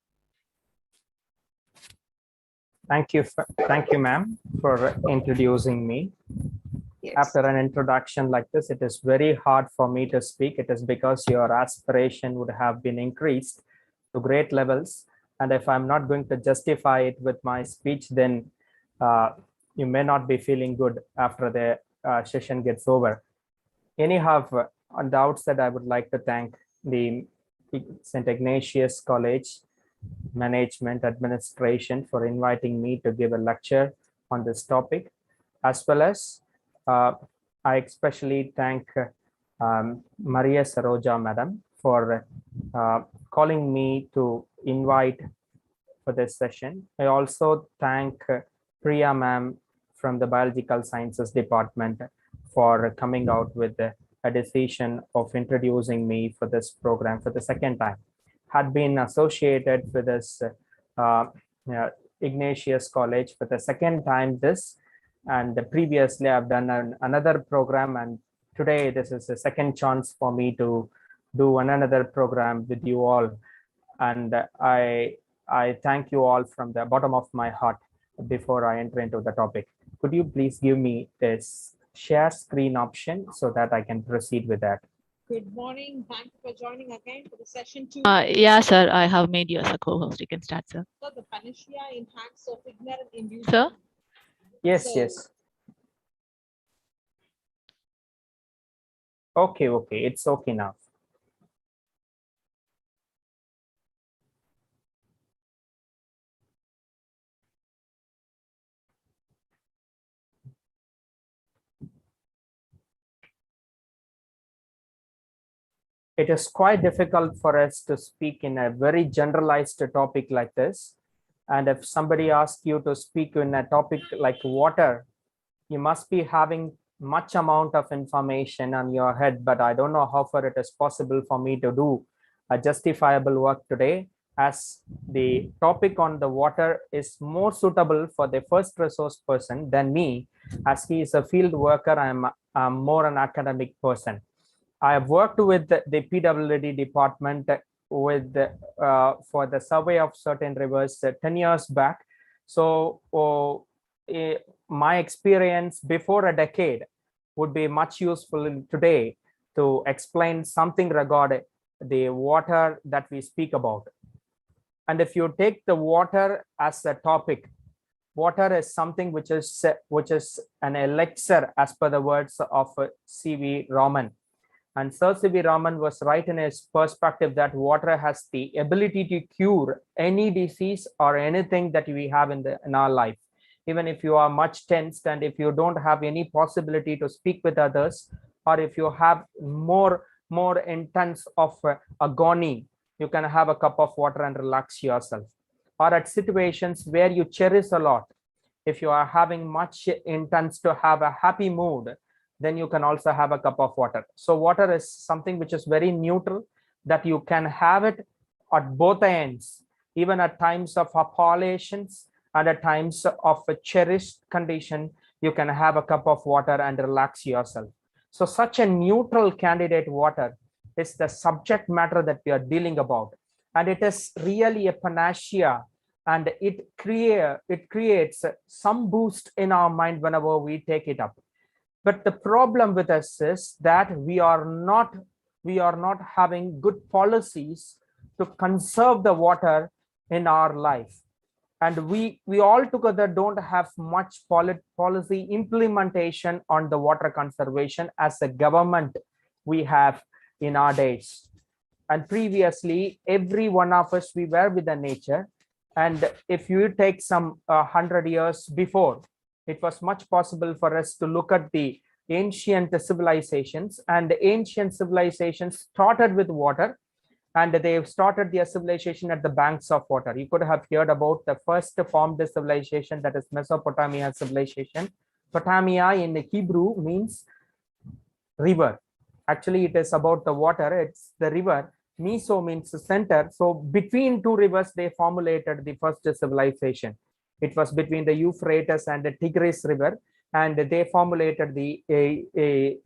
Thank you, ma'am, for introducing me. Yes. After an introduction like this, it is very hard for me to speak. It is because your aspiration would have been increased to great levels. And if I'm not going to justify it with my speech, then you may not be feeling good after the session gets over. Anyhow, on the outset, I would like to thank the St. Ignatius College Management Administration for inviting me to give a lecture on this topic, as well as I especially thank Maria Saroja Madam for calling me to invite for this session. I also thank Priya ma'am from the Biological Sciences Department for coming out with a decision of introducing me for this program for the second time. Had been associated with this Ignatius College for the second time this, and previously I've done another program, and today this is the second chance for me to do another program with you all. And I thank you all from the bottom of my heart. Before I enter into the topic, could you please give me this share screen option so that I can proceed with that? Good morning. Thank you for joining again for the session 2. Yeah, sir. I have made you as a co-host. You can start, sir. So the panacea in hands of ignorant individuals. Sir? Yes, So- yes. Okay, it's okay now. It is quite difficult for us to speak in a very generalized topic like this. And if somebody asks you to speak in a topic like water, you must be having much amount of information on your head, but I don't know how far it is possible for me to do a justifiable work today, as the topic on the water is more suitable for the first resource person than me, as he is a field worker. I'm more an academic person. I have worked with the PWD department with for the survey of certain rivers 10 years back. So my experience before a decade would be much useful today to explain something regarding the water that we speak about. And if you take the water as a topic, water is something which is an elixir, as per the words of C.V. Raman. And Sir C.V. Raman was right in his perspective that water has the ability to cure any disease or anything that we have in our life. Even if you are much tensed and if you don't have any possibility to speak with others, or if you have more intense of agony, you can have a cup of water and relax yourself. Or at situations where you cherish a lot, if you are having much intense to have a happy mood, then you can also have a cup of water. So water is something which is very neutral, that you can have it at both ends, even at times of appalations and at times of a cherished condition, you can have a cup of water and relax yourself. So such a neutral candidate water is the subject matter that we are dealing about. And it is really a panacea, and it creates some boost in our mind whenever we take it up. But the problem with us is that we are not having good policies to conserve the water in our life. And we all together don't have much policy implementation on the water conservation as a government we have in our days. And previously, every one of us, we were with the nature. And if you take some 100 years before, it was much possible for us to look at the ancient civilizations, and the ancient civilizations started with water, and they started their civilization at the banks of water. You could have heard about the first formed civilization, that is Mesopotamia civilization. Potamia in Hebrew means river. Actually, it is about the water. It's the river. Meso means center. So between two rivers, they formulated the first civilization. It was between the Euphrates and the Tigris River, and they formulated the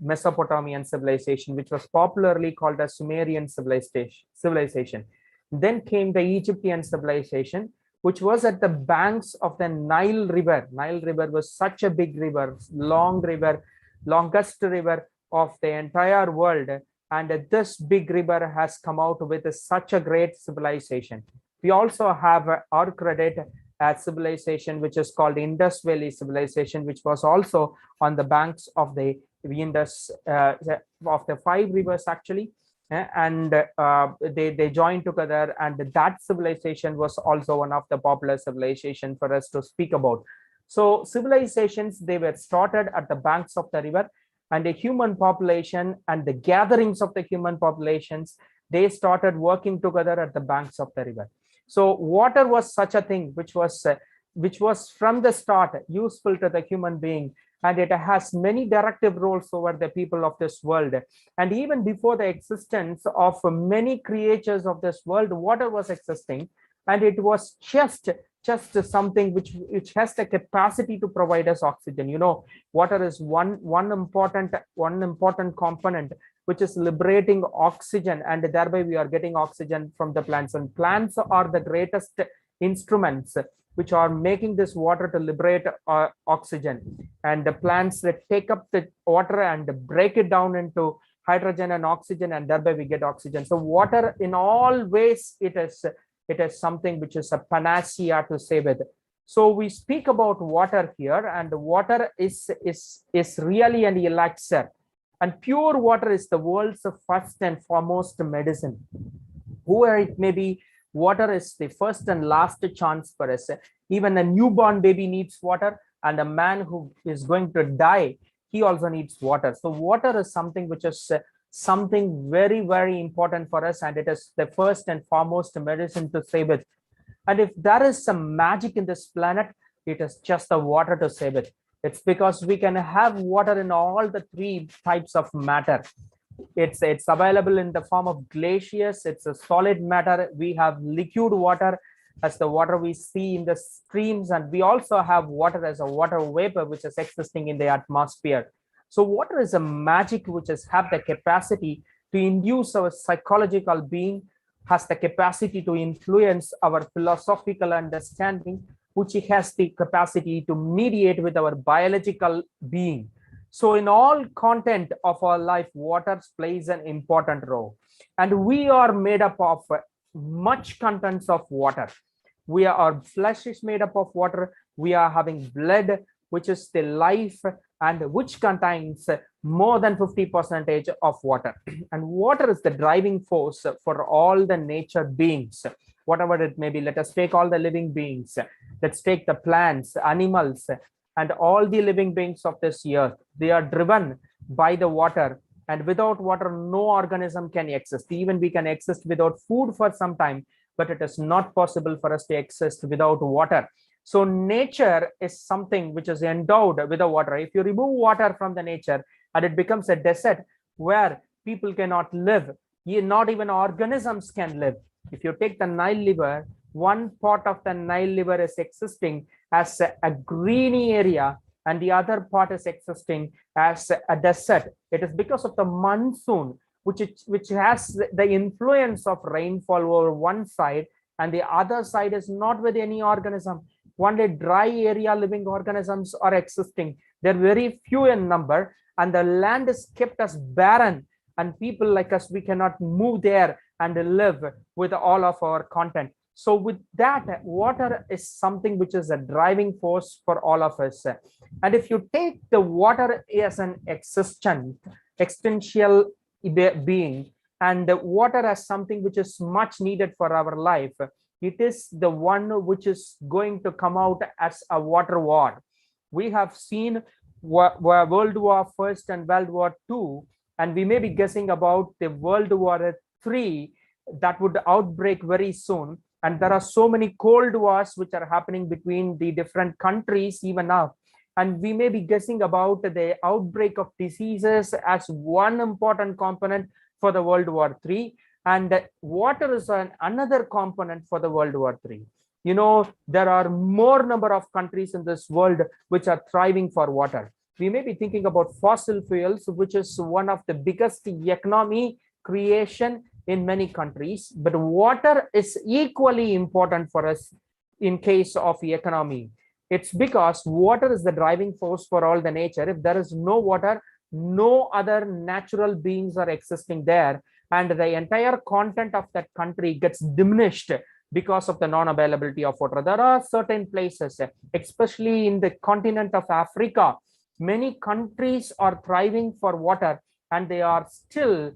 Mesopotamian civilization, which was popularly called as Sumerian civilization. Then came the Egyptian civilization, which was at the banks of the Nile River. Nile River was such a big river, longest river of the entire world. And this big river has come out with such a great civilization. We also have our credit as civilization, which is called Indus Valley civilization, which was also on the banks of the Indus, of the 5 rivers actually. And they joined together, and that civilization was also one of the popular civilization for us to speak about. So civilizations, they were started at the banks of the river, and the human population and the gatherings of the human populations, they started working together at the banks of the river. So water was such a thing which was from the start useful to the human being, and it has many directive roles over the people of this world. And even before the existence of many creatures of this world, water was existing, and it was just something which has the capacity to provide us oxygen. You know, water is one important component which is liberating oxygen, and thereby we are getting oxygen from the plants. And plants are the greatest instruments which are making this water to liberate oxygen. And the plants that take up the water and break it down into hydrogen and oxygen, and thereby we get oxygen. So water, in all ways, it is something which is a panacea to say with. So we speak about water here, and water is really an elixir. And pure water is the world's first and foremost medicine. Whoever it may be, water is the first and last chance for us. Even a newborn baby needs water, and a man who is going to die, he also needs water. So water is something which is something very, very important for us, and it is the first and foremost medicine to save it. And if there is some magic in this planet, it is just the water to save it. It's because we can have water in all the 3 types of matter. It's available in the form of glaciers. It's a solid matter. We have liquid water as the water we see in the streams, and we also have water as a water vapor which is existing in the atmosphere. So water is a magic which has have the capacity to induce our psychological being, has the capacity to influence our philosophical understanding, which has the capacity to mediate with our biological being. So in all content of our life, water plays an important role. And we are made up of much contents of water. Our flesh is made up of water. We are having blood, which is the life, and which contains more than 50% of water. And water is the driving force for all the nature beings, whatever it may be. Let us take all the living beings. Let's take the plants, animals, and all the living beings of this earth. They are driven by the water, and without water, no organism can exist. Even we can exist without food for some time, but it is not possible for us to exist without water. So nature is something which is endowed with the water. If you remove water from the nature, and it becomes a desert where people cannot live, not even organisms can live. If you take the Nile River, one part of the Nile River is existing as a greeny area, and the other part is existing as a desert. It is because of the monsoon, which has the influence of rainfall over one side, and the other side is not with any organism. Only dry area living organisms are existing. They're very few in number, and the land is kept as barren, and people like us, we cannot move there and live with all of our content. So with that, water is something which is a driving force for all of us. And if you take the water as an existential being, and water as something which is much needed for our life, it is the one which is going to come out as a water war. We have seen World War I and World War II, and we may be guessing about the World War III that would outbreak very soon. And there are so many cold wars which are happening between the different countries even now. And we may be guessing about the outbreak of diseases as one important component for the World War III. And water is another component for the World War III. You know, there are more number of countries in this world which are thriving for water. We may be thinking about fossil fuels, which is one of the biggest economy creation in many countries, but water is equally important for us in case of the economy. It's because water is the driving force for all the nature. If there is no water, no other natural beings are existing there, and the entire content of that country gets diminished because of the non-availability of water. There are certain places, especially in the continent of Africa, many countries are thriving for water, and they are still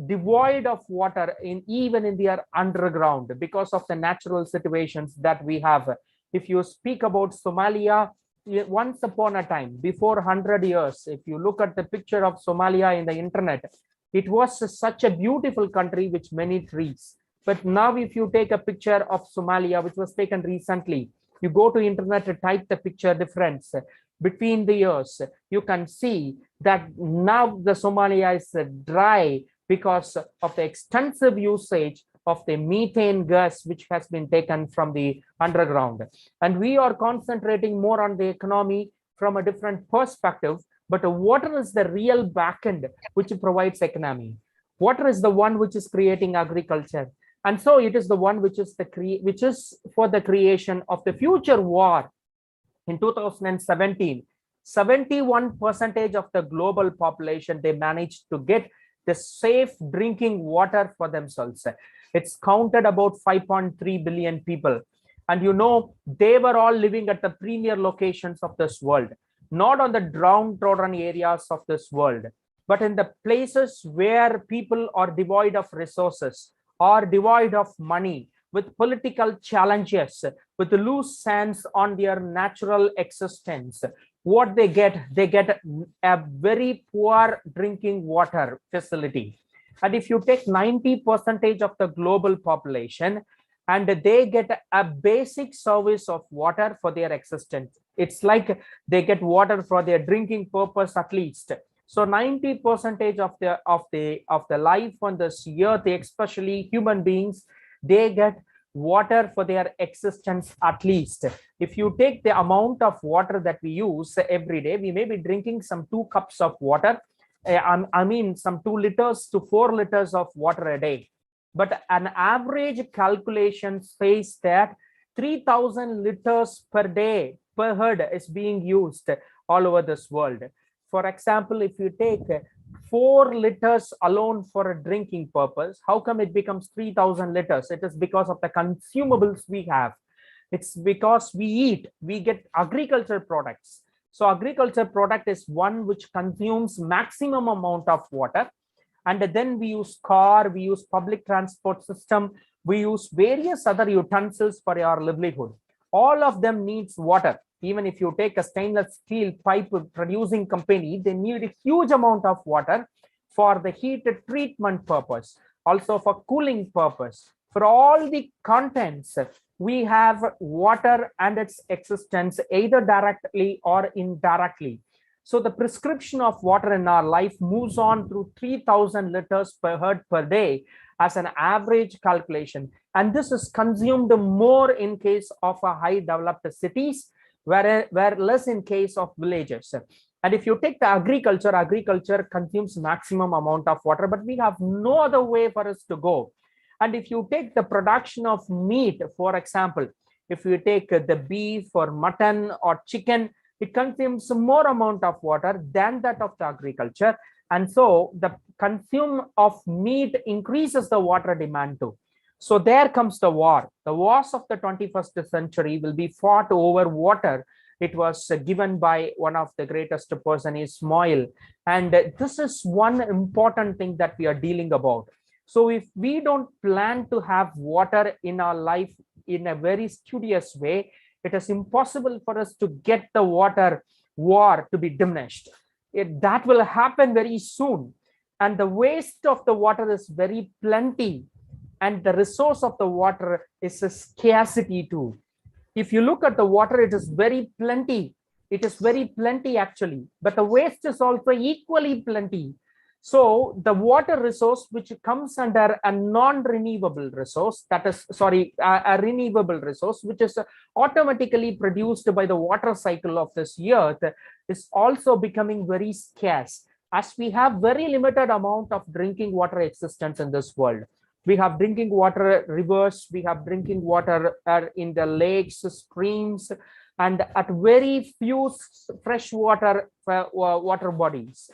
devoid of water even in their underground because of the natural situations that we have. If you speak about Somalia, once upon a time, before 100 years, if you look at the picture of Somalia in the internet, it was such a beautiful country with many trees. But now if you take a picture of Somalia, which was taken recently, you go to internet to type the picture difference between the years, you can see that now the Somalia is dry because of the extensive usage of the methane gas which has been taken from the underground. And we are concentrating more on the economy from a different perspective, but water is the real backend which provides economy. Water is the one which is creating agriculture. And so it is the one which is for the creation of the future war. In 2017, 71% of the global population, they managed to get the safe drinking water for themselves. It's counted about 5.3 billion people. And you know, they were all living at the premier locations of this world, not on the downtrodden areas of this world, but in the places where people are devoid of resources, or devoid of money, with political challenges, with loose sands on their natural existence. What they get a very poor drinking water facility. And if you take 90% of the global population, and they get a basic service of water for their existence, it's like they get water for their drinking purpose at least. So 90% of the life on this earth, especially human beings, they get water for their existence. At least if you take the amount of water that we use every day, we may be drinking some 2 cups of water. I mean some 2 liters to 4 liters of water a day. But an average calculation says that 3,000 liters per day per head is being used all over this world. For example, if you take 4 liters alone for a drinking purpose, how come it becomes 3,000 liters? It is because of the consumables we have. It's because we eat, we get agriculture products. So agriculture product is one which consumes maximum amount of water. And then we use car, we use public transport system, we use various other utensils for our livelihood. All of them needs water. Even if you take a stainless steel pipe producing company, they need a huge amount of water for the heat treatment purpose, also for cooling purpose. For all the contents, we have water and its existence either directly or indirectly. So the prescription of water in our life moves on through 3,000 liters per head per day as an average calculation. And this is consumed more in case of a high developed cities, where less in case of villages. And if you take the agriculture consumes maximum amount of water, but we have no other way for us to go. And if you take the production of meat, for example, if you take the beef or mutton or chicken, it consumes more amount of water than that of the agriculture. And so the consume of meat increases the water demand too. So there comes the war. The wars of the 21st century will be fought over water. It was given by one of the greatest person, Ismail. And this is one important thing that we are dealing about. So if we don't plan to have water in our life in a very studious way, it is impossible for us to get the water war to be diminished. That will happen very soon. And the waste of the water is very plenty. And the resource of the water is a scarcity too. If you look at the water, it is very plenty. It is very plenty actually. But the waste is also equally plenty. So the water resource, which comes under a non-renewable resource, that is, a renewable resource, which is automatically produced by the water cycle of this earth, is also becoming very scarce, as we have very limited amount of drinking water existence in this world. We have drinking water rivers, we have drinking water in the lakes, streams, and at very few freshwater water bodies.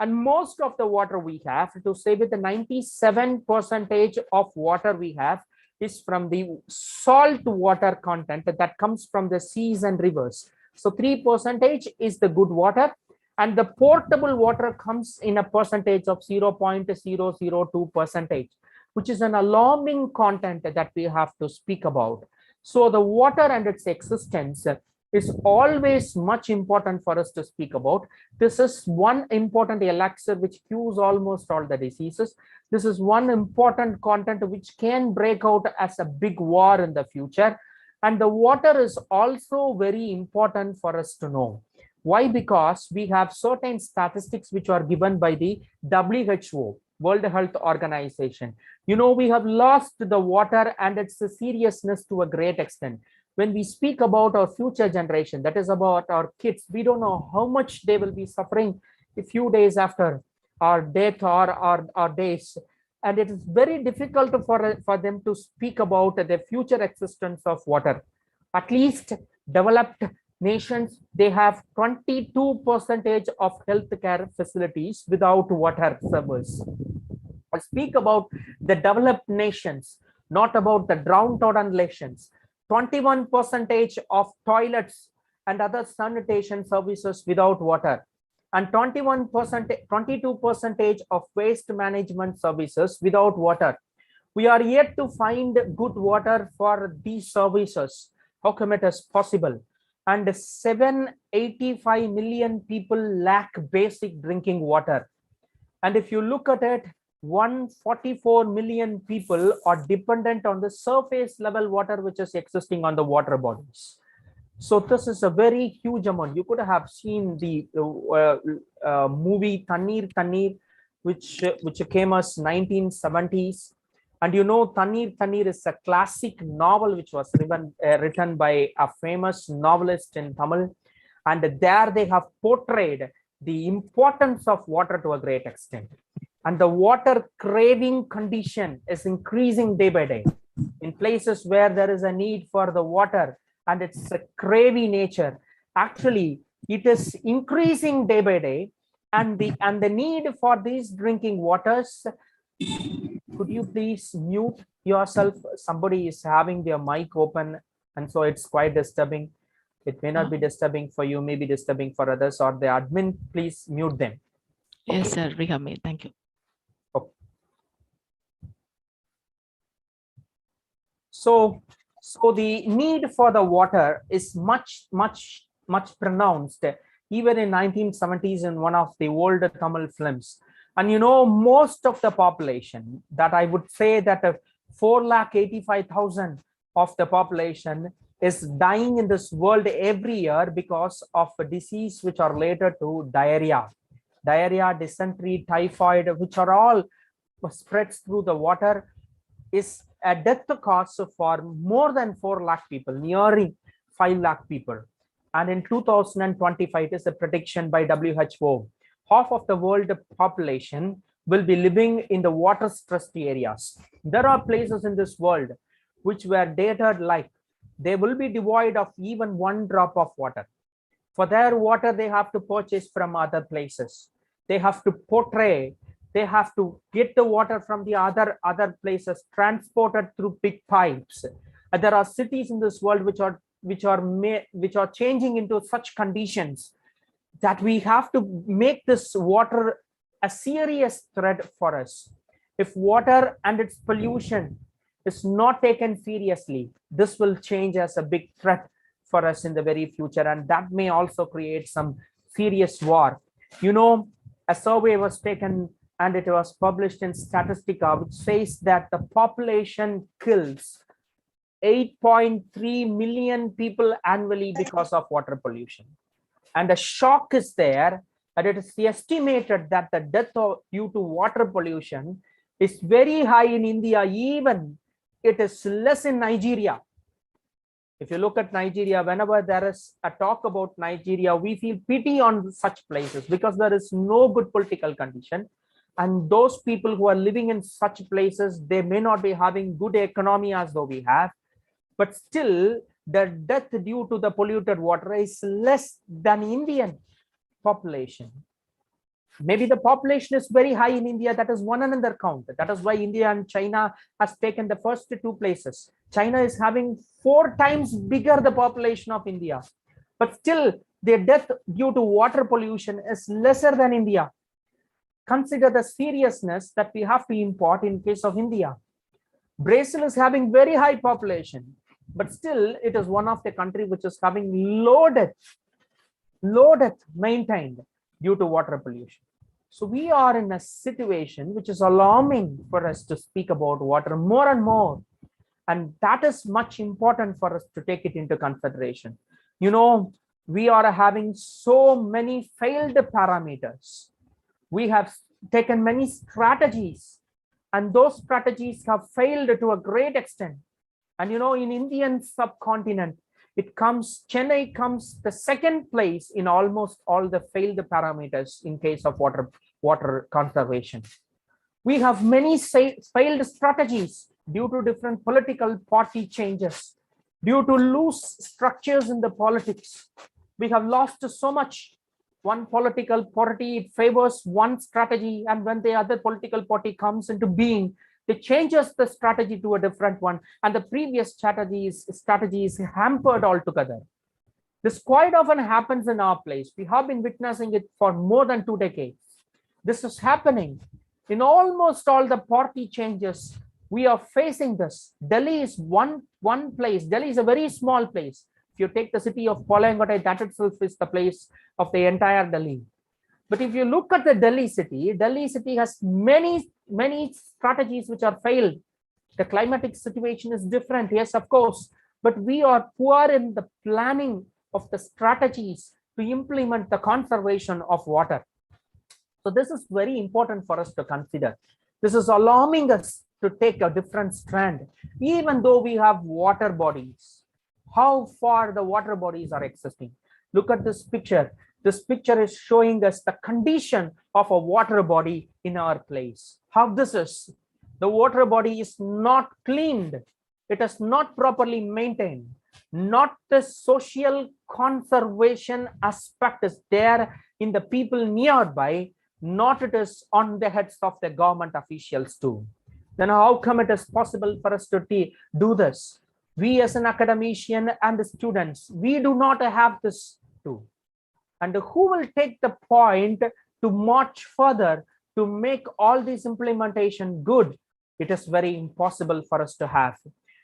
And most of the water we have, to say with the 97% of water we have, is from the salt water content that comes from the seas and rivers. So 3% is the good water, and the portable water comes in a percentage of 0.002%, which is an alarming content that we have to speak about. So the water and its existence is always much important for us to speak about. This is one important elixir which cures almost all the diseases. This is one important content which can break out as a big war in the future. And the water is also very important for us to know. Why? Because we have certain statistics which are given by the WHO, World Health Organization. You know, we have lost the water and its seriousness to a great extent. When we speak about our future generation, that is about our kids, we don't know how much they will be suffering a few days after our death or our days. And it is very difficult for them to speak about the future existence of water. At least developed nations, they have 22% of healthcare facilities without water service. I speak about the developed nations, not about the downtrodden nations. 21% of toilets and other sanitation services without water, and 22% of waste management services without water. We are yet to find good water for these services. How come it is possible? And 785 million people lack basic drinking water. And if you look at it, 144 million people are dependent on the surface level water which is existing on the water bodies. So this is a very huge amount. You could have seen the movie Tanir Tanir, which came as 1970s. And you know, Tanir Tanir is a classic novel which was written by a famous novelist in Tamil. And there they have portrayed the importance of water to a great extent. And the water craving condition is increasing day by day. In places where there is a need for the water and it's a craving nature, actually it is increasing day by day. And the need for these drinking waters, could you please mute yourself? Somebody is having their mic open, and so it's quite disturbing. It may not be disturbing for you, may be disturbing for others, or the admin, please mute them. Yes, sir. We have made. Thank you. Okay. So the need for the water is much pronounced, even in 1970s in one of the old Tamil films. And you know, most of the population, that I would say that 4,85,000 of the population is dying in this world every year because of a disease which are related to diarrhea, dysentery, typhoid, which are all spreads through the water, is a death cause for more than 4 lakh people, nearing 5 lakh people. And in 2025, it is a prediction by WHO, half of the world population will be living in the water stressed areas. There are places in this world which were dated like they will be devoid of even one drop of water. For their water, they have to purchase from other places. They have to portray, they have to get the water from the other places, transported through big pipes. There are cities in this world which are changing into such conditions that we have to make this water a serious threat for us. If water and its pollution is not taken seriously, this will change as a big threat for us in the very future, and that may also create some serious war. You know, a survey was taken and it was published in Statistica, which says that the population kills 8.3 million people annually because of water pollution. And the shock is there that it is estimated that the death due to water pollution is very high in India, even it is less in Nigeria. If you look at Nigeria, whenever there is a talk about Nigeria, we feel pity on such places because there is no good political condition. And those people who are living in such places, they may not be having good economy as though we have, but still the death due to the polluted water is less than Indian population. Maybe the population is very high in India. That is one another count. That is why India and China has taken the first 2 places. China is having 4 times bigger the population of India, but still their death due to water pollution is lesser than India. Consider the seriousness that we have to import in case of India. Brazil is having very high population, but still it is one of the country which is having low death maintained due to water pollution. So we are in a situation which is alarming for us to speak about water more and more. And that is much important for us to take it into consideration. You know, we are having so many failed parameters. We have taken many strategies, and those strategies have failed to a great extent. And you know, in Indian subcontinent, Chennai comes the 2nd place in almost all the failed parameters in case of water conservation. We have many failed strategies due to different political party changes, due to loose structures in the politics. We have lost so much. One political party favors one strategy, and when the other political party comes into being, it changes the strategy to a different one, and the previous strategy is hampered altogether. This quite often happens in our place. We have been witnessing it for more than 2 decades. This is happening in almost all the party changes. We are facing this. Delhi is one place. Delhi is a very small place. If you take the city of Palangotai, that itself is the place of the entire Delhi. But if you look at the Delhi city has many strategies which are failed. The climatic situation is different. Yes, of course, but we are poor in the planning of the strategies to implement the conservation of water. So this is very important for us to consider. This is alarming us to take a different strand, even though we have water bodies. How far the water bodies are existing. Look at this picture. This picture is showing us the condition of a water body in our place. How this is. The water body is not cleaned. It is not properly maintained. Not the social conservation aspect is there in the people nearby, not it is on the heads of the government officials too. Then how come it is possible for us to do this? We as an academician and the students, we do not have this too. And who will take the point to march further to make all this implementation good? It is very impossible for us to have.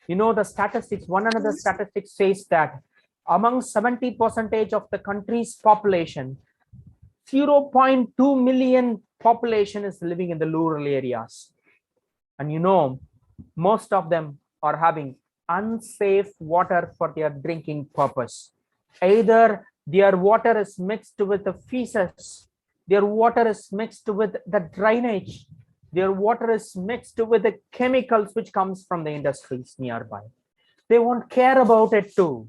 You know, the statistics, one another statistic says that among 70% of the country's population, 0.2 million population is living in the rural areas. And you know, most of them are having unsafe water for their drinking purpose. Either their water is mixed with the feces, their water is mixed with the drainage, their water is mixed with the chemicals which comes from the industries nearby. They won't care about it too.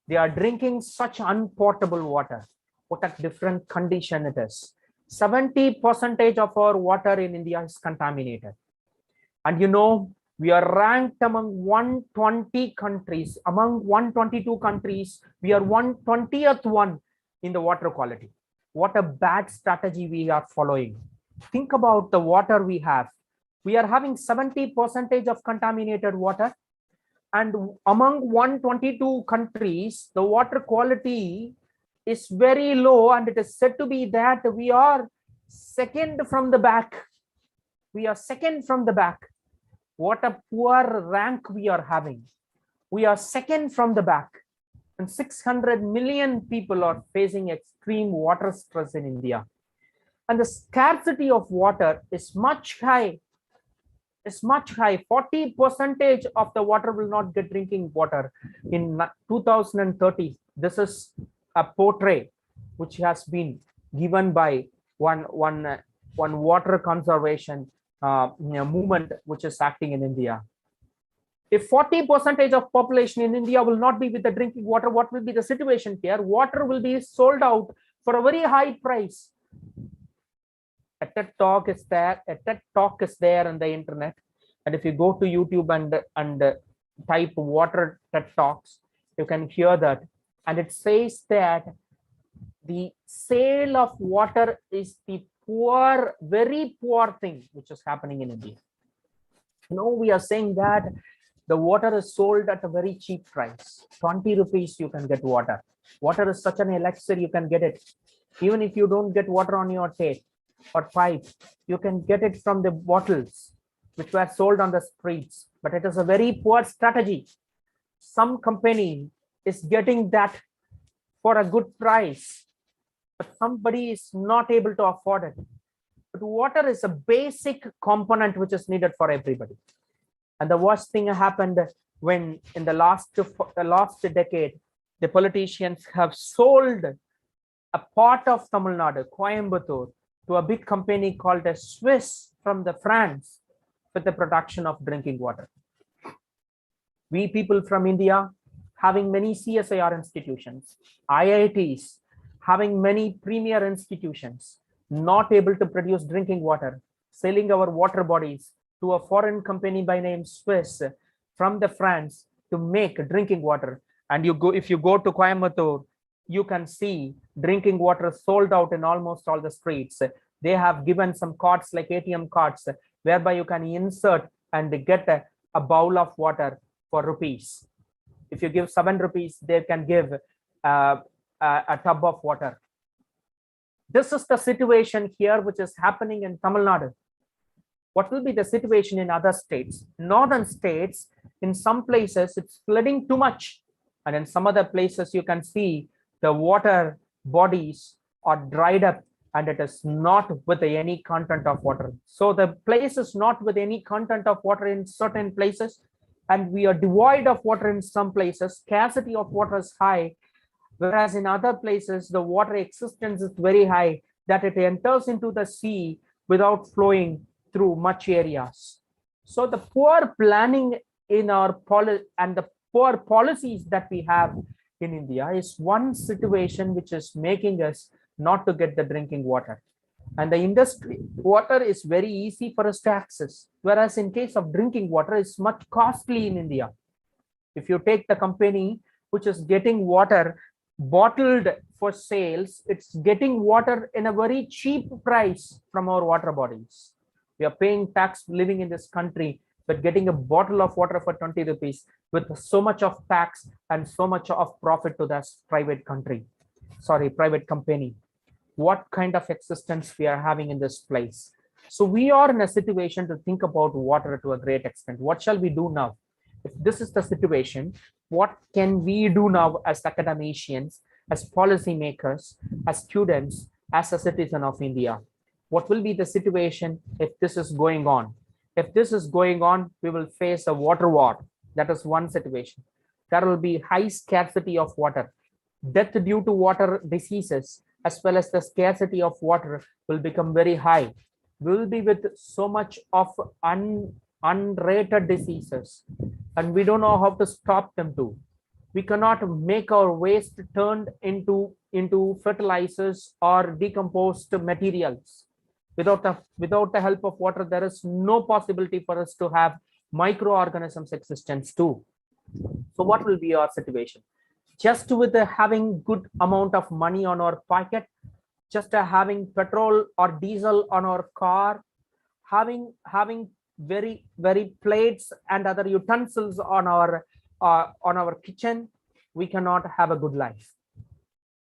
They are drinking such unpotable water. What a different condition it is. 70% of our water in India is contaminated. And you know, we are ranked among 120 countries. Among 122 countries, we are 120th one in the water quality. What a bad strategy we are following. Think about the water we have. We are having 70% of contaminated water. And among 122 countries, the water quality is very low, and it is said to be that we are second from the back. We are second from the back. What a poor rank we are having. We are second from the back. And 600 million people are facing extreme water stress in India. And the scarcity of water is much high. It's much high. 40% of the water will not get drinking water in 2030. This is a portrait which has been given by one water conservation movement which is acting in India. If 40% of population in India will not be with the drinking water, what will be the situation here? Water will be sold out for a very high price. A TED talk is there. A TED talk is there on the internet, and if you go to YouTube and type water TED talks, you can hear that. And it says that the sale of water is the poor, very poor thing which is happening in India. You know, we are saying that the water is sold at a very cheap price. 20 rupees you can get water. Water is such an elixir, you can get it. Even if you don't get water on your tap or pipe, you can get it from the bottles which were sold on the streets. But it is a very poor strategy. Some company is getting that for a good price, but somebody is not able to afford it. But water is a basic component which is needed for everybody. And the worst thing happened when in the last decade, the politicians have sold a part of Tamil Nadu, Coimbatore, to a big company called a Swiss from the France with the production of drinking water. We people from India having many CSIR institutions, IITs, having many premier institutions, not able to produce drinking water, selling our water bodies to a foreign company by name Swiss from the France to make drinking water. And if you go to Coimbatore, you can see drinking water sold out in almost all the streets. They have given some cards like ATM cards whereby you can insert and get a bowl of water for rupees. If you give 7 rupees, they can give a tub of water. This is the situation here which is happening in Tamil Nadu. What will be the situation in other states? Northern states, in some places, it's flooding too much. And in some other places, you can see the water bodies are dried up and it is not with any content of water. So the place is not with any content of water in certain places, and we are devoid of water in some places. Scarcity of water is high, whereas in other places the water existence is very high, that it enters into the sea without flowing through much areas. So the poor planning in our policy and the poor policies that we have in India is one situation which is making us not to get the drinking water. And the industry water is very easy for us to access, whereas in case of drinking water, it's much costly in India. If you take the company which is getting water bottled for sales, it's getting water in a very cheap price from our water bodies. We are paying tax living in this country, but getting a bottle of water for 20 rupees with so much of tax and so much of profit to that private company. What kind of existence we are having in this place? So we are in a situation to think about water to a great extent. What shall we do now? If this is the situation, what can we do now as academicians, as policymakers, as students, as a citizen of India? What will be the situation if this is going on? If this is going on, we will face a water war. That is one situation. There will be high scarcity of water. Death due to water diseases, as well as the scarcity of water, will become very high. We will be with so much of unrated diseases, and we don't know how to stop them too. We cannot make our waste turned into fertilizers or decomposed materials. Without the help of water, there is no possibility for us to have microorganisms existence too. So what will be our situation? Just with having good amount of money on our pocket, just having petrol or diesel on our car, having very plates and other utensils on our kitchen, we cannot have a good life.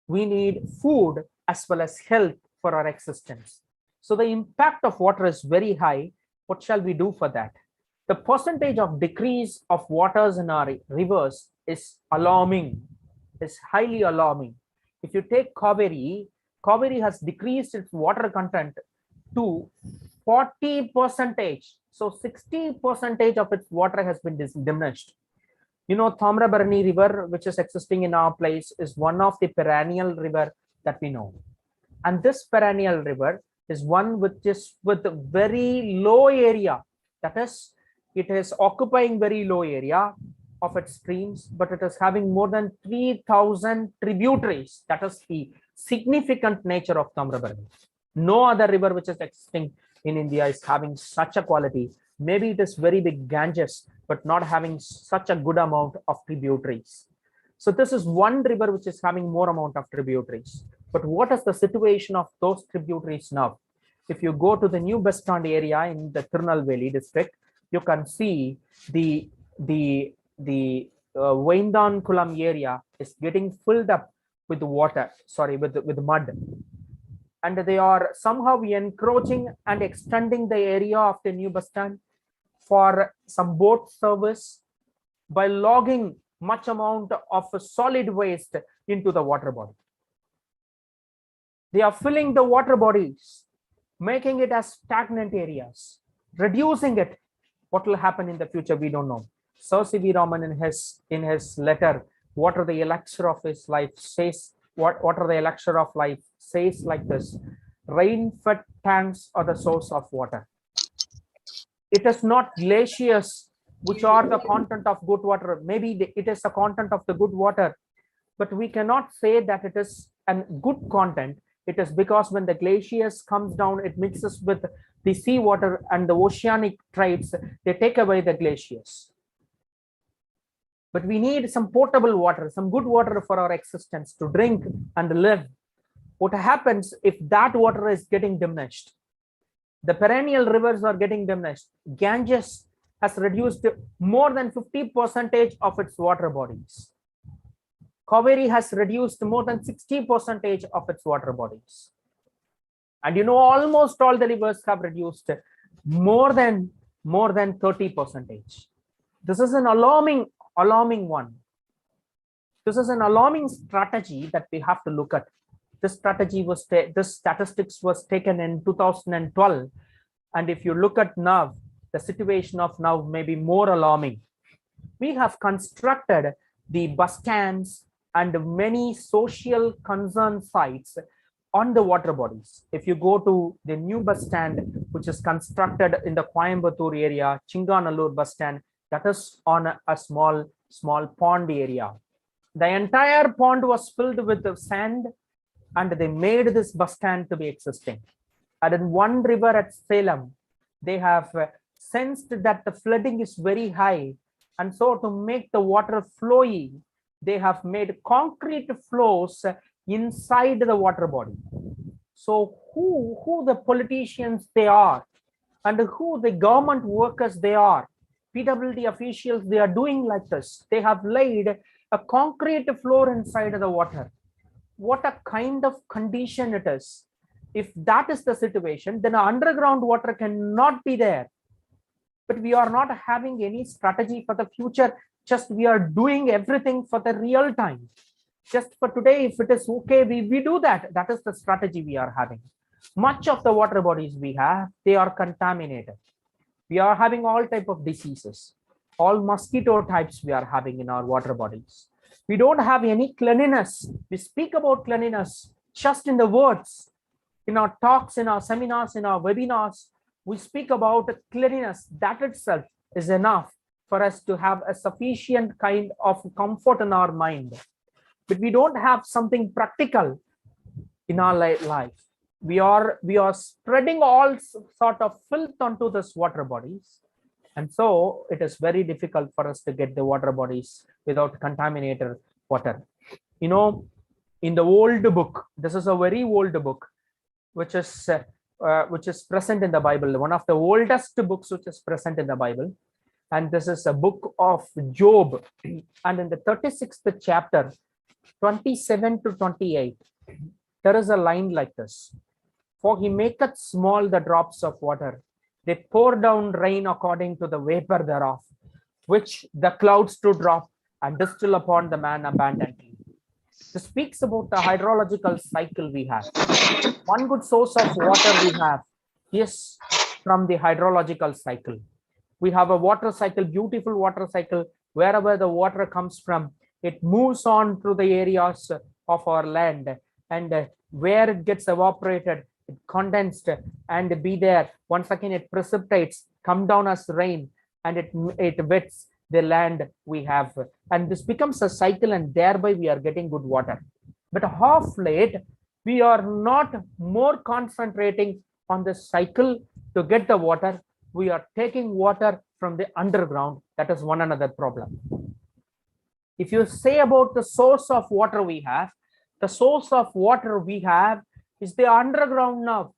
We need food as well as health for our existence. So the impact of water is very high. What shall we do for that? The percentage of decrease of waters in our rivers is alarming, is highly alarming. If you take Kaveri has decreased its water content to 40%. So 60% of its water has been diminished. You know, Thamrabarani river, which is existing in our place, is one of the perennial river that we know. And this perennial river is one with very low area. That is, it is occupying very low area of its streams, but it is having more than 3,000 tributaries. That is the significant nature of Thamrabarani. No other river which is existing in India is having such a quality. Maybe it is very big Ganges, but not having such a good amount of tributaries. So this is one river which is having more amount of tributaries. But what is the situation of those tributaries now? If you go to the new bus stand area in the Tirunelveli district, you can see the Vaindan Kulam area is getting filled up with water, with mud. And they are somehow encroaching and extending the area of the new bus stand for some boat service by logging much amount of solid waste into the water body. They are filling the water bodies, making it as stagnant areas, reducing it. What will happen in the future, we don't know. Sir C.V. Raman in his letter, What Are the Elixir of His Life, says, What are the elixir of life, says like this: rain-fed tanks are the source of water. It is not glaciers which are the content of good water. Maybe it is the content of the good water, but we cannot say that it is a good content. It is because when the glaciers comes down, it mixes with the seawater and the oceanic tides, they take away the glaciers. But we need some potable water, some good water for our existence to drink and live. What happens if that water is getting diminished? The perennial rivers are getting diminished. Ganges has reduced more than 50% of its water bodies. Kaveri has reduced more than 60% of its water bodies. And you know, almost all the rivers have reduced more than 30%. This is an alarming one. This is an alarming strategy that we have to look at. This statistics was taken in 2012, and if you look at now, the situation of now may be more alarming. We have constructed the bus stands and many social concern sites on the water bodies. If you go to the new bus stand, which is constructed in the Coimbatore area, Chinganallur bus stand, that is on a small pond area. The entire pond was filled with sand, and they made this bus stand to be existing. And in one river at Salem, they have sensed that the flooding is very high. And so to make the water flowy, they have made concrete flows inside the water body. So who the politicians they are, and who the government workers they are, PWD officials, they are doing like this. They have laid a concrete floor inside the water. What a kind of condition it is. If that is the situation, then underground water cannot be there. But we are not having any strategy for the future. Just we are doing everything for the real time. Just for today, if it is okay, we do that. That is the strategy we are having. Much of the water bodies we have, they are contaminated. We are having all type of diseases. All mosquito types we are having in our water bodies. We don't have any cleanliness. We speak about cleanliness just in the words. In our talks, in our seminars, in our webinars, we speak about cleanliness. That itself is enough for us to have a sufficient kind of comfort in our mind. But we don't have something practical in our life. We are spreading all sort of filth onto this water bodies. And so it is very difficult for us to get the water bodies without contaminated water. You know, in the old book, this is a very old book, which is present in the Bible, one of the oldest books which is present in the Bible. And this is a book of Job. And in the 36th chapter, 27 to 28, there is a line like this. For he maketh small the drops of water. They pour down rain according to the vapor thereof, which the clouds do drop and distill upon the man abundantly. This speaks about the hydrological cycle we have. One good source of water we have is from the hydrological cycle. We have a water cycle, beautiful water cycle. Wherever the water comes from, it moves on through the areas of our land, and where it gets evaporated, it condensed and be there. Once again, it precipitates, come down as rain, and it wets the land we have. And this becomes a cycle, and thereby we are getting good water. But half late, we are not more concentrating on the cycle to get the water. We are taking water from the underground. That is one another problem. If you say about the source of water we have, the source of water we have is the underground now.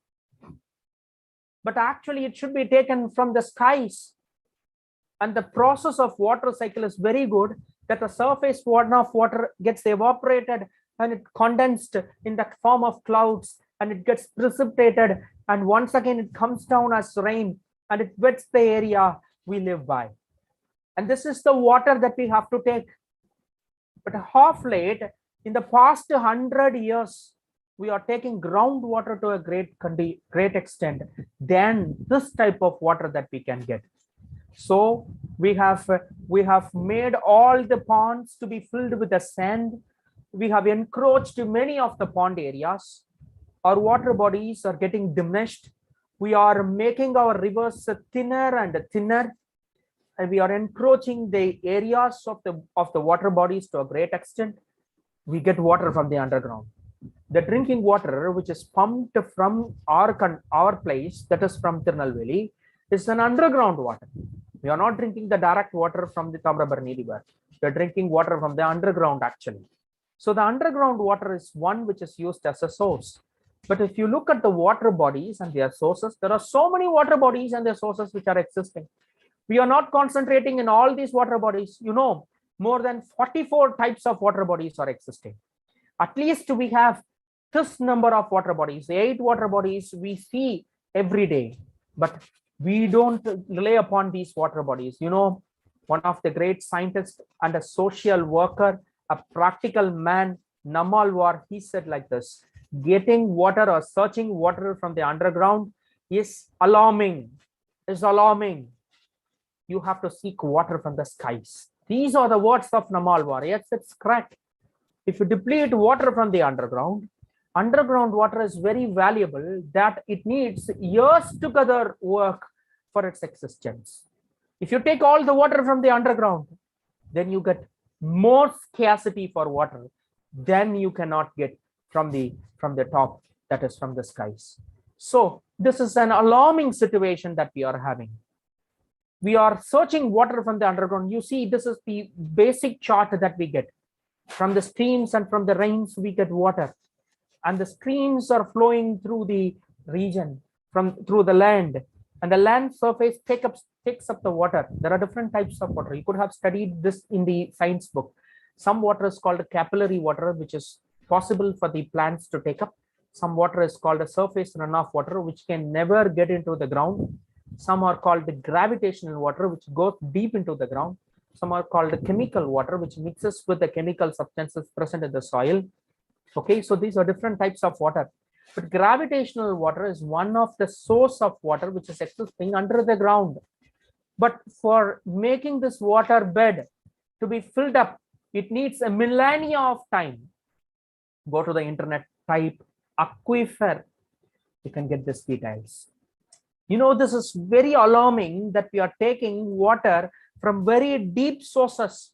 But actually it should be taken from the skies. And the process of water cycle is very good, that the surface water gets evaporated and it condensed in the form of clouds, and it gets precipitated, and once again it comes down as rain, and it wets the area we live by. And this is the water that we have to take. But half late, in the past 100 years, we are taking groundwater to a great extent than this type of water that we can get. So we have made all the ponds to be filled with the sand. We have encroached many of the pond areas. Our water bodies are getting diminished. We are making our rivers thinner and thinner, and we are encroaching the areas of the water bodies to a great extent. We get water from the underground. The drinking water, which is pumped from our place, that is from Tirunelveli, is an underground water. We are not drinking the direct water from the Tamrabarni river. We are drinking water from the underground actually. So the underground water is one which is used as a source. But if you look at the water bodies and their sources, there are so many water bodies and their sources which are existing. We are not concentrating in all these water bodies. You know, more than 44 types of water bodies are existing. At least we have this number of water bodies, 8 water bodies we see every day, but we don't rely upon these water bodies. You know, one of the great scientists and a social worker, a practical man, Nammalwar, he said like this: getting water or searching water from the underground is alarming. You have to seek water from the skies. These are the words of Namalwar. Yes, it's correct. If you deplete water from the underground water is very valuable, that it needs years together work for its existence. If you take all the water from the underground, then you get more scarcity for water than you cannot get from the top, that is from the skies. So this is an alarming situation that we are having. We are searching water from the underground. You see, this is the basic chart that we get. From the streams and from the rains, we get water. And the streams are flowing through the region, through the land. And the land surface takes up the water. There are different types of water. You could have studied this in the science book. Some water is called capillary water, which is possible for the plants to take up. Some water is called a surface runoff water, which can never get into the ground. Some are called the gravitational water, which goes deep into the ground. Some are called the chemical water, which mixes with the chemical substances present in the soil. Okay, so these are different types of water. But gravitational water is one of the source of water which is existing under the ground. But for making this water bed to be filled up, it needs a millennia of time. Go to the internet, type aquifer. You can get these details. You know, this is very alarming that we are taking water from very deep sources.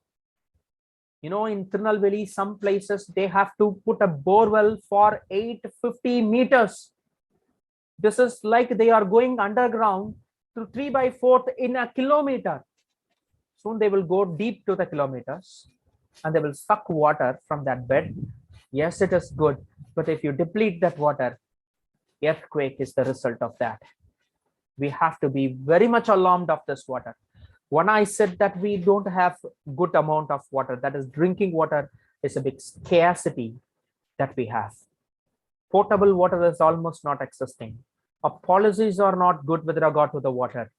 You know, in Tirunelveli, some places they have to put a borewell for 850 meters. This is like they are going underground to 3/4 in a kilometer. Soon they will go deep to the kilometers and they will suck water from that bed. Yes, it is good, but if you deplete that water, earthquake is the result of that. We have to be very much alarmed of this water. When I said that we don't have good amount of water, that is drinking water is a big scarcity that we have. Potable water is almost not existing. Our policies are not good with regard to the water.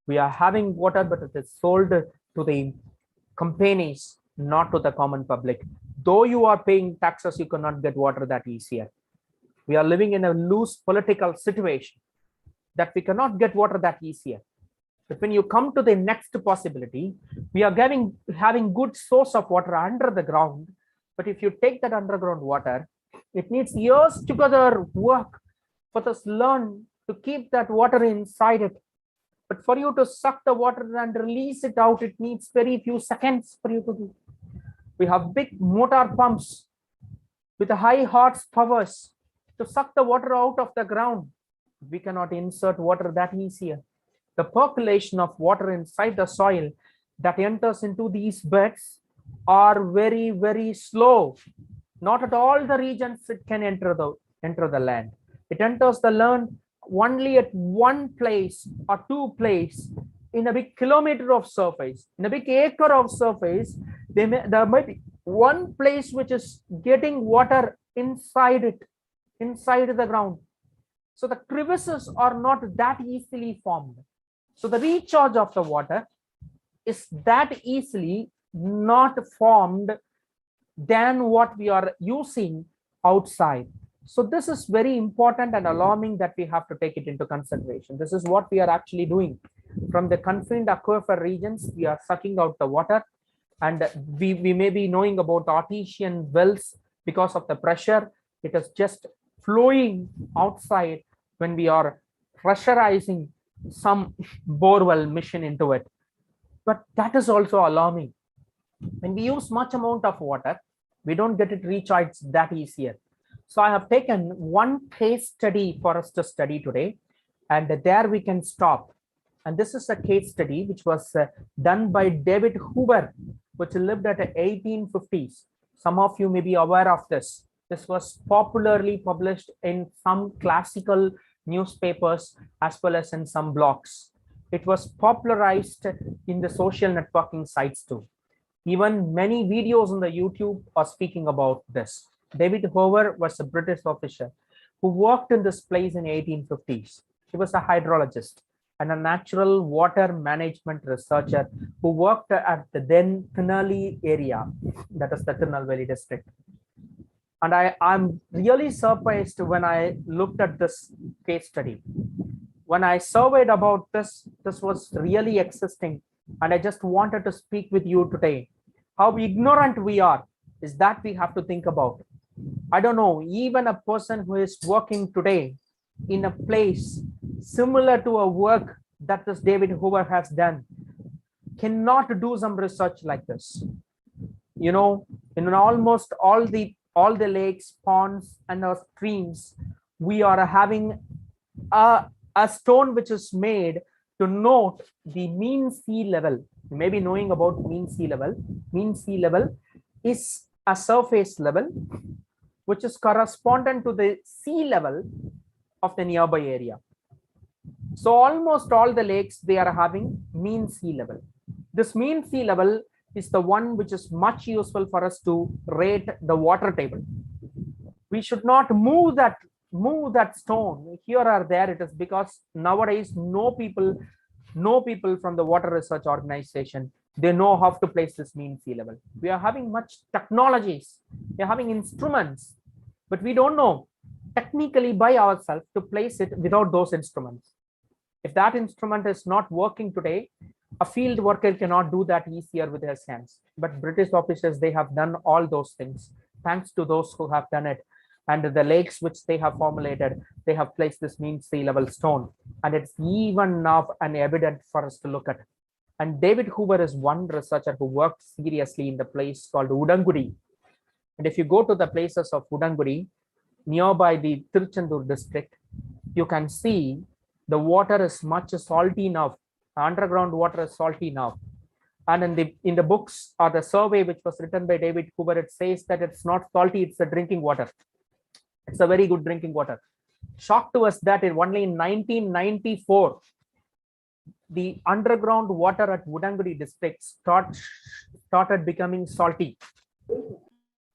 We are having water, but it is sold to the companies, not to the common public. Though you are paying taxes, you cannot get water that easier. We are living in a loose political situation that we cannot get water that easier. But when you come to the next possibility, we are having good source of water under the ground. But if you take that underground water, it needs years together work for us learn to keep that water inside it. But for you to suck the water and release it out, it needs very few seconds for you to do. We have big motor pumps with high horse powers to suck the water out of the ground. We cannot insert water that easier. The percolation of water inside the soil that enters into these beds are very, very slow. Not at all the regions it can enter the land. It enters the land only at one place or two places in a big kilometer of surface. In a big acre of surface, there might be one place which is getting water inside the ground. So the crevices are not that easily formed. So the recharge of the water is that easily not formed than what we are using outside. So this is very important and alarming that we have to take it into consideration. This is what we are actually doing. From the confined aquifer regions, we are sucking out the water, and we may be knowing about artesian wells because of the pressure. It is just flowing outside when we are pressurizing some borewell machine into it. But that is also alarming. When we use much amount of water, we don't get it recharged that easier. So I have taken one case study for us to study today, and there we can stop. And this is a case study which was done by David Hoover, which lived at the 1850s. Some of you may be aware of this. This was popularly published in some classical newspapers as well as in some blogs. It was popularized in the social networking sites too. Even many videos on the YouTube are speaking about this. David Hoover was a British officer who worked in this place in 1850s. He was a hydrologist and a natural water management researcher who worked at the then Tirunelveli area, that is the Tirunelveli district. And I'm really surprised when I looked at this case study. When I surveyed about this, this was really existing And I just wanted to speak with you today. How ignorant we are is that we have to think about. I don't know, even a person who is working today in a place similar to a work that this David Hoover has done cannot do some research like this. You know, in almost all the lakes, ponds, and our streams, we are having a stone which is made to note the mean sea level. You may be knowing about mean sea level. Mean sea level is a surface level which is correspondent to the sea level of the nearby area. So almost all the lakes, they are having mean sea level. This mean sea level is the one which is much useful for us to rate the water table. We should not move that stone here or there. It is because nowadays no people from the Water Research Organization, they know how to place this mean sea level. We are having much technologies, we are having instruments, but we don't know technically by ourselves to place it without those instruments. If that instrument is not working today, a field worker cannot do that easier with his hands. But British officers, they have done all those things. Thanks to those who have done it. And the lakes which they have formulated, they have placed this mean sea level stone. And it's even now an evident for us to look at. And David Hoover is one researcher who worked seriously in the place called Udangudi. And if you go to the places of Udangudi, nearby the Tirunelveli district, you can see the water is much salty now. Underground water is salty now. And in the books or the survey which was written by David Hoover, it says that it's not salty, it's a drinking water. It's a very good drinking water. Shocked to us that only in 1994, the underground water at Udangudi district started becoming salty.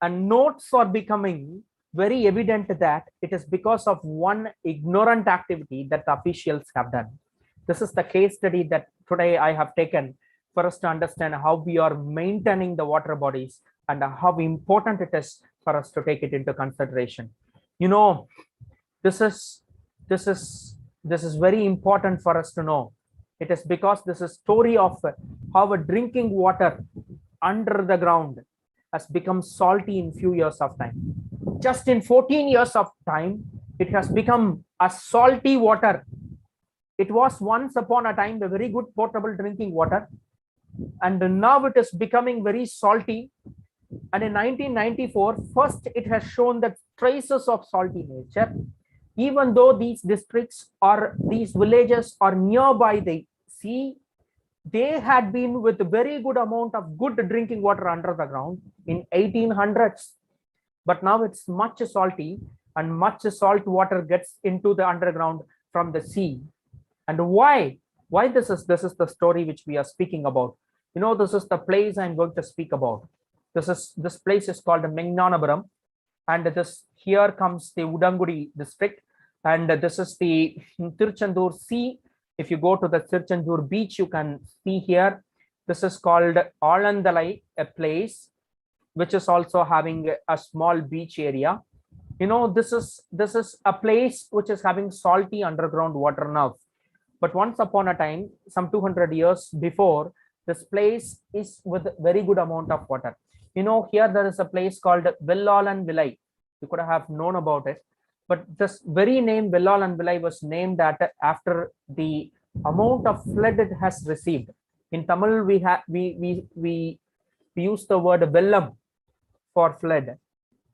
And notes are becoming very evident that it is because of one ignorant activity that the officials have done. This is the case study that today I have taken for us to understand how we are maintaining the water bodies and how important it is for us to take it into consideration. You know, this is very important for us to know. It is because this is a story of how a drinking water under the ground has become salty in few years of time. Just in 14 years of time, it has become a salty water. It was once upon a time a very good potable drinking water, and now it is becoming very salty. And in 1994, first it has shown that traces of salty nature, even though these districts or these villages are nearby the sea, they had been with a very good amount of good drinking water under the ground in 1800s. But now it's much salty, and much salt water gets into the underground from the sea. And why this is the story which we are speaking about. You know, this is the place I'm going to speak about. This place is called Mengnanapuram, and this here comes the Udangudi district, and this is the Tirunelveli Sea. If you go to the Tirunelveli beach, you can see here. This is called Alandalai, a place which is also having a small beach area. You know, this is a place which is having salty underground water now. But once upon a time, some 200 years before, this place is with very good amount of water. You know, here there is a place called Vellalan Vilai. You could have known about it. But this very name Vellalan Vilai was named after the amount of flood it has received. In Tamil, we use the word Vellam for flood.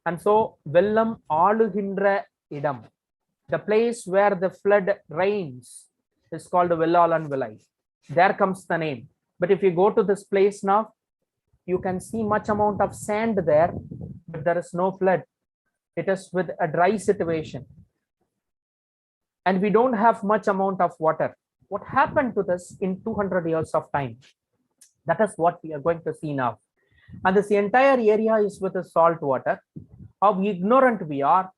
And so Vellam Aluhindra Idam, the place where the flood rains, is called Vellalan Vilai. There comes the name. But if you go to this place now, you can see much amount of sand there, but there is no flood. It is with a dry situation. And we don't have much amount of water. What happened to this in 200 years of time? That is what we are going to see now. And this entire area is with the salt water. How ignorant we are.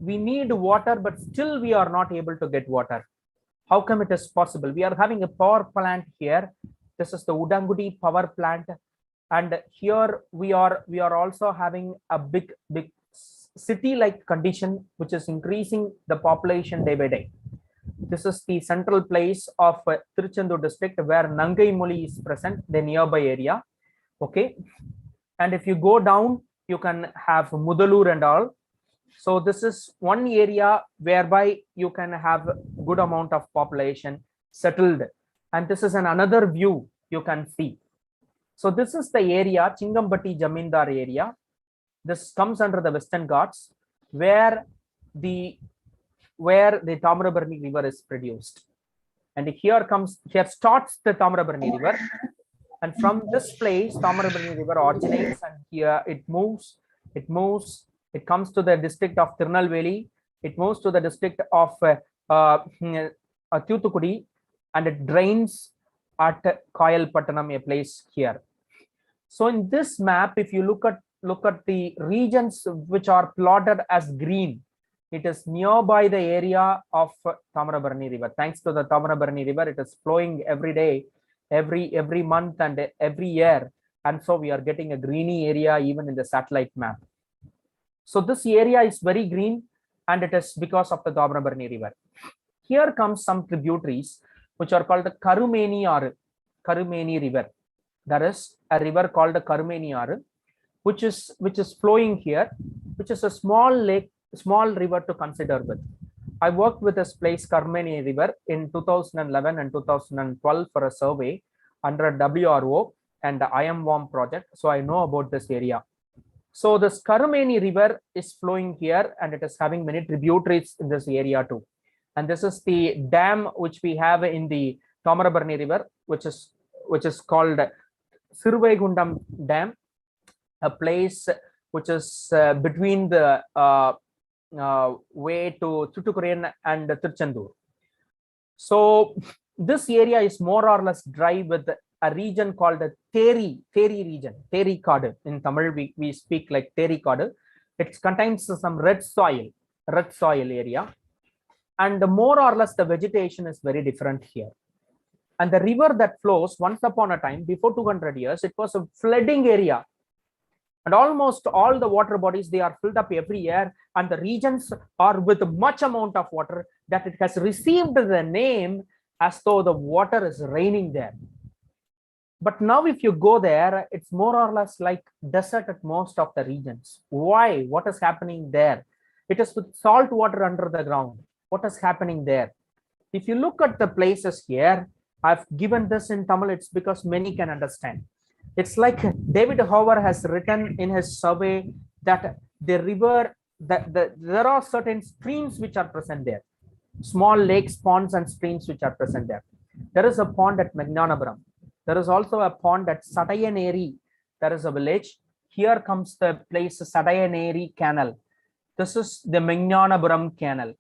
We need water, but still we are not able to get water. How come it is possible? We are having a power plant here. This is the Udangudi power plant. And here we are also having a big city-like condition, which is increasing the population day by day. This is the central place of Tiruchendur district where Nangai Moli is present, the nearby area. Okay. And if you go down, you can have Mudalur and all. So this is one area whereby you can have good amount of population settled. And this is another view you can see. So this is the area, Chingambatti Jamindar area. This comes under the Western Ghats, where the Tamarabarni River is produced. And here starts the Tamarabarni River. And from this place, Tamarabarni River originates, and here it moves, it comes to the district of Tirunelveli, it moves to the district of Thoothukudi, and it drains at Koyalpattanam, a place here. So in this map, if you look at the regions which are plotted as green, it is nearby the area of Tamarabarni River. Thanks to the Tamarabarni River, it is flowing every day, every month and every year. And so we are getting a greeny area even in the satellite map. So this area is very green, and it is because of the Tamarabarni River. Here comes some tributaries which are called the Karumeni River. There is a river called the Karumeni Aru, which is flowing here, which is a small lake, small river to consider with. I worked with this place, Karumeni River, in 2011 and 2012 for a survey under WRO and the IMWAM project. So I know about this area. So this Karumeni River is flowing here, and it is having many tributaries in this area too. And this is the dam which we have in the Tamarabarni River, which is called Sirvaigundam Dam, a place which is between the way to Thoothukudi and Tiruchendur. So this area is more or less dry, with a region called the Theri region, Theri Kadu. In Tamil, we speak like Theri Kadu. It contains some red soil area. And more or less the vegetation is very different here. And the river that flows, once upon a time, before 200 years, it was a flooding area. And almost all the water bodies, they are filled up every year, and the regions are with much amount of water that it has received the name as though the water is raining there. But now if you go there, it's more or less like desert at most of the regions. Why? What is happening there? It is with salt water under the ground. What is happening there? If you look at the places here, I've given this in Tamil, it's because many can understand. It's like David Hoover has written in his survey that the river, there are certain streams which are present there. Small lakes, ponds, and streams which are present there. There is a pond at Magnanapuram. There is also a pond at Sarayanary. There is a village. Here comes the place Sarayanary Canal. This is the Magnanapuram Canal.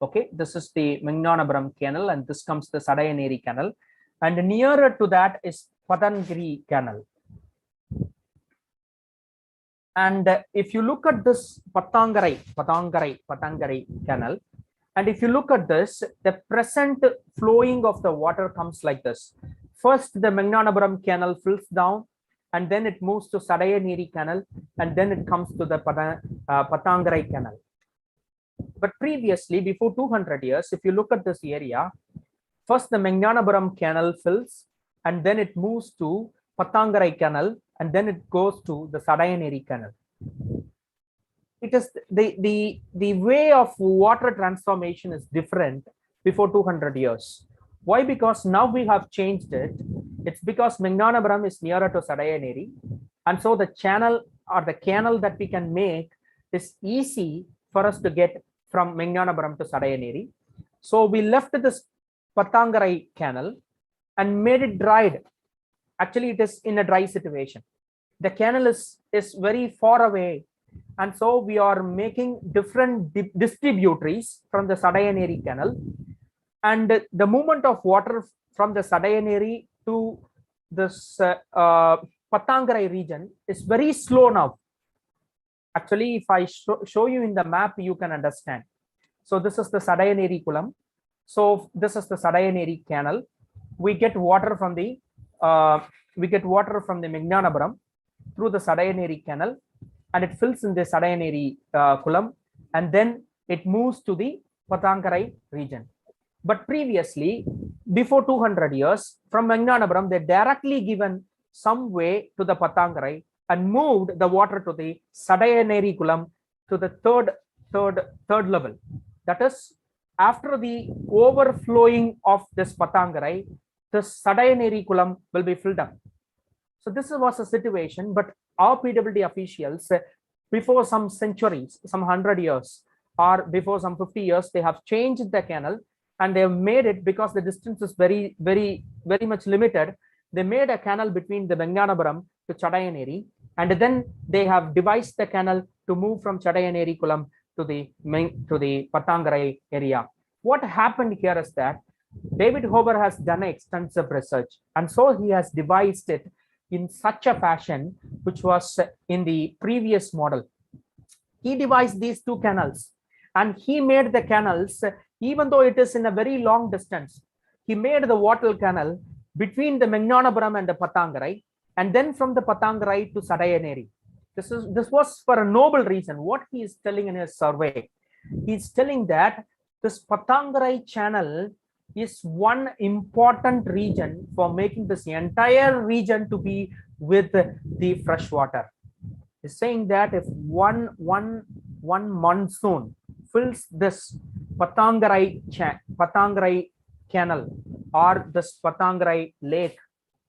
Okay, this is the Magnanapuram Canal, and this comes the Sarayanary Canal. And nearer to that is Patangiri Canal. And if you look at this Patangarai Canal, and if you look at this, the present flowing of the water comes like this. First, the Magnanapuram Canal fills down, and then it moves to Sarayanary Canal, and then it comes to the Patangarai Canal. But previously, before 200 years, if you look at this area, first the Magnanapuram Canal fills, and then it moves to Patangarai Canal, and then it goes to the Sarayanary Canal. It is the way of water transformation is different before 200 years. Why? Because now we have changed it. It's because Magnanapuram is nearer to Sarayanary, and so the channel or the canal that we can make is easy for us to get from Magnanapuram to Sarayanary. So we left this Patangarai Canal and made it dried. Actually, it is in a dry situation. The canal is very far away, and so we are making different distributaries from the Sarayanary Canal. And the movement of water from the Sarayanary to this Patangarai region is very slow now. Actually, if I show you in the map, you can understand. So this is the Sarayanary Kulam. So this is the Sarayanary Canal. We get water from the Magnanapuram through the Sarayanary Canal, and it fills in the Sarayanary Kulam, and then it moves to the Patangarai region. But previously, before 200 years, from Magnanapuram, they directly given some way to the Patangarai and moved the water to the Sarayanary Kulam to the third level. That is, after the overflowing of this Patangarai, the Sarayanary Kulam will be filled up. So this was a situation, but our PWD officials, before some centuries, some 100 years, or before some 50 years, they have changed the canal and they have made it, because the distance is very much limited. They made a canal between the Magnanapuram to Chadayaneri, and then they have devised the canal to move from Chadayaneri Kulam to the Patangarai area. What happened here is that David Hober has done extensive research, and so he has devised it in such a fashion which was in the previous model. He devised these two canals, and he made the canals, even though it is in a very long distance, he made the water canal between the Magnanapuram and the Patangarai, and then from the Patangarai to Sarayaneri. This was for a noble reason. What he is telling in his survey, he is telling that this Patangarai channel is one important region for making this entire region to be with the fresh water. He's saying that if one monsoon fills this Patangarai canal or this Patangarai lake,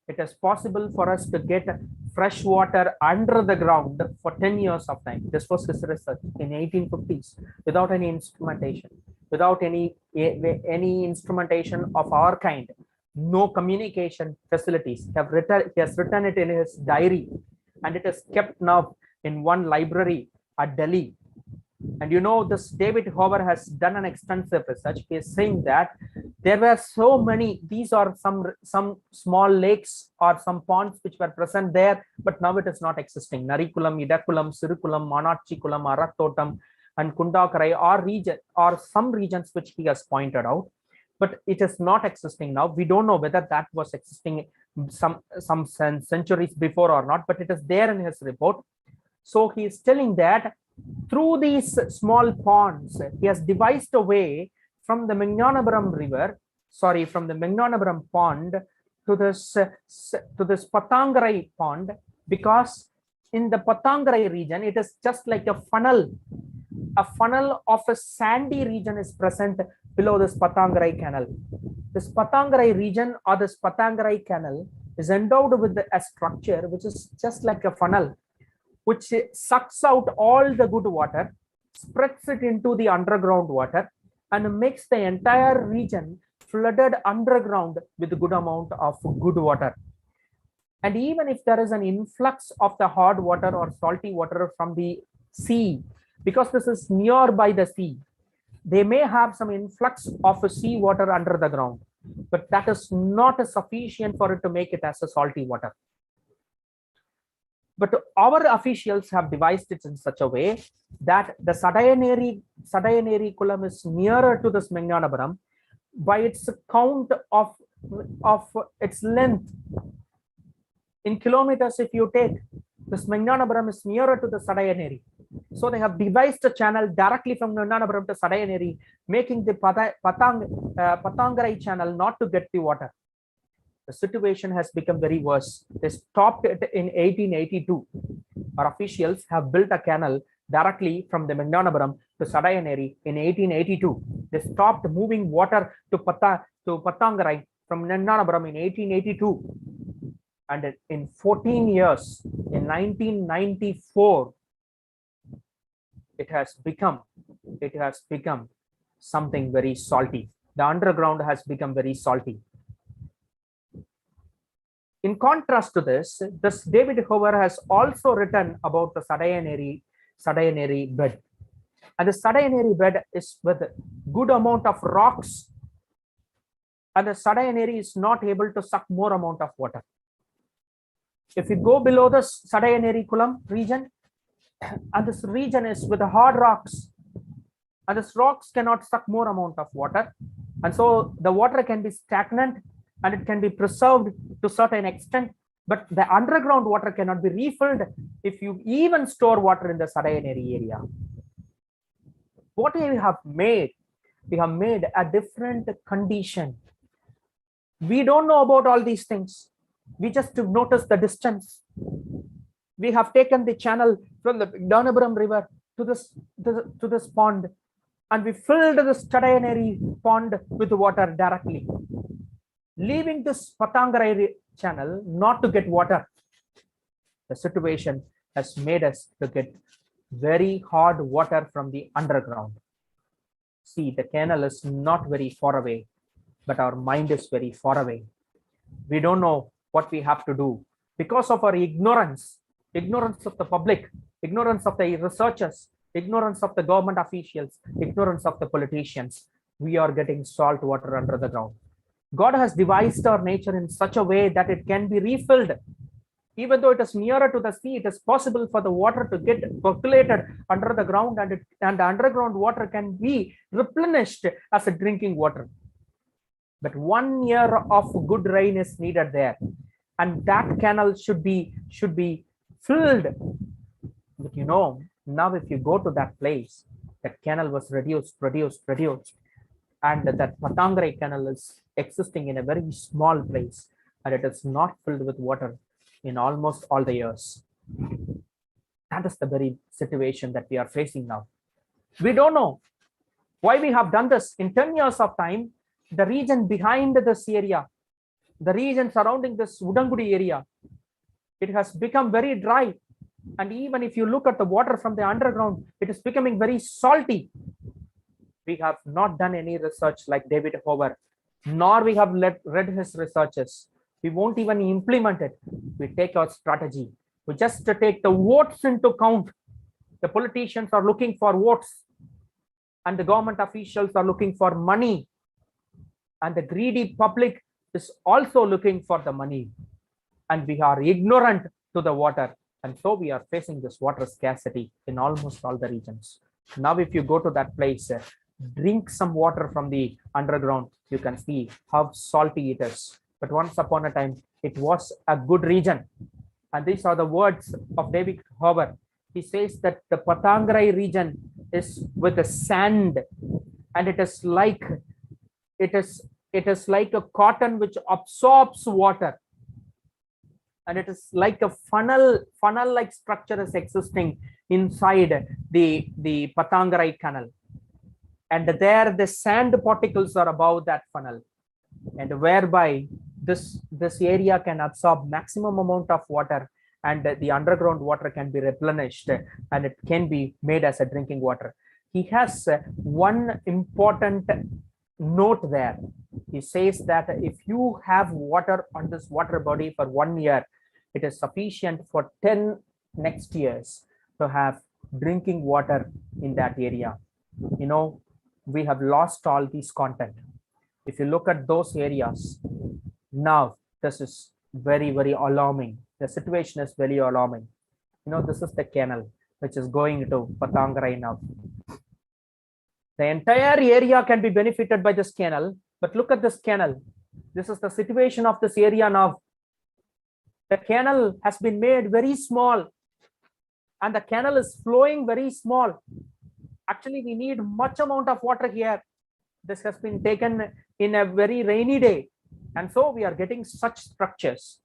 it is possible for us to get fresh water under the ground for 10 years of time. This was his research in 1850s, without any instrumentation, without any instrumentation of our kind, no communication facilities. He has written it in his diary, and it is kept now in one library at Delhi. And you know, this David Hover has done an extensive research. He is saying that there were so many, these are some small lakes or some ponds which were present there, but now it is not existing. Narikulam, Idakulam, Sirukulam, Manachikulam, Arattotam, and Kundakarai or some regions which he has pointed out, but it is not existing now. We don't know whether that was existing some centuries before or not, but it is there in his report. So he is telling that through these small ponds, he has devised a way from the Magnanapuram pond to this Patangarai pond, because in the Patangarai region, it is just like a funnel of a sandy region is present below this Patangarai canal. This Patangarai region or this Patangarai canal is endowed with a structure which is just like a funnel, which sucks out all the good water, spreads it into the underground water, and makes the entire region flooded underground with a good amount of good water. And even if there is an influx of the hard water or salty water from the sea, because this is nearby the sea, they may have some influx of sea water under the ground, but that is not sufficient for it to make it as a salty water. But our officials have devised it in such a way that the Sarayanary Kulam is nearer to this Magnanapuram by its count of its length. In kilometers, if you take, this Magnanapuram is nearer to the Sarayanary. So they have devised a channel directly from Magnanapuram to Sarayanary, making the Patangarai channel not to get the water. The situation has become very worse. They stopped it in 1882. Our officials have built a canal directly from the Magnanapuram to Sarayanary in 1882. They stopped moving water to Patangarai from Magnanapuram in 1882. And in 14 years, in 1994, it has become something very salty. The underground has become very salty. In contrast to this David Hover has also written about the Sarayanary bed. And the Sarayanary bed is with good amount of rocks, and the Sarayanary is not able to suck more amount of water. If you go below the Sarayanary Kulam region, and this region is with hard rocks, and this rocks cannot suck more amount of water, and so the water can be stagnant and it can be preserved to a certain extent, but the underground water cannot be refilled if you even store water in the Sarayanary area. What we have made, We have made a different condition. We don't know about all these things. We just notice the distance. We have taken the channel from the Donapuram River to this pond, and we filled this Sarayanary pond with water directly, leaving this Patangarai channel not to get water. The situation has made us to get very hard water from the underground. See, the canal is not very far away, but our mind is very far away. We don't know what we have to do because of our ignorance of the public, ignorance of the researchers, ignorance of the government officials, ignorance of the politicians. We are getting salt water under the ground. God has devised our nature in such a way that it can be refilled. Even though it is nearer to the sea, it is possible for the water to get percolated under the ground, and the underground water can be replenished as a drinking water. But 1 year of good rain is needed there, and that canal should be filled. But now if you go to that place, that canal was reduced, and that Patangarai canal is existing in a very small place, and it is not filled with water in almost all the years. That is the very situation that we are facing now. We don't know why we have done this. In 10 years of time, the region behind this area, the region surrounding this Udangudi area, it has become very dry. And even if you look at the water from the underground, it is becoming very salty. We have not done any research like David Hoover, nor we have read his researches. We won't even implement it. We take our strategy. We just take the votes into account. The politicians are looking for votes, and the government officials are looking for money, and the greedy public is also looking for the money, and we are ignorant to the water, and so we are facing this water scarcity in almost all the regions. Now if you go to that place, drink some water from the underground, you can see how salty it is. But once upon a time, it was a good region. And these are the words of David Hoover. He says that the Patangarai region is with the sand, and it is like a cotton which absorbs water, and it is like a funnel-like structure is existing inside the Patangarai canal, and there the sand particles are above that funnel, and whereby this area can absorb maximum amount of water, and the underground water can be replenished, and it can be made as a drinking water. He has one important note there. He says that if you have water on this water body for 1 year, it is sufficient for 10 next years to have drinking water in that area. We have lost all these content. If you look at those areas, now this is very, very alarming. The situation is very alarming. This is the canal which is going to Patangarai now. The entire area can be benefited by this canal, but look at this canal. This is the situation of this area now. The canal has been made very small, and the canal is flowing very small. Actually, we need much amount of water here. This has been taken in a very rainy day, and so we are getting such structures.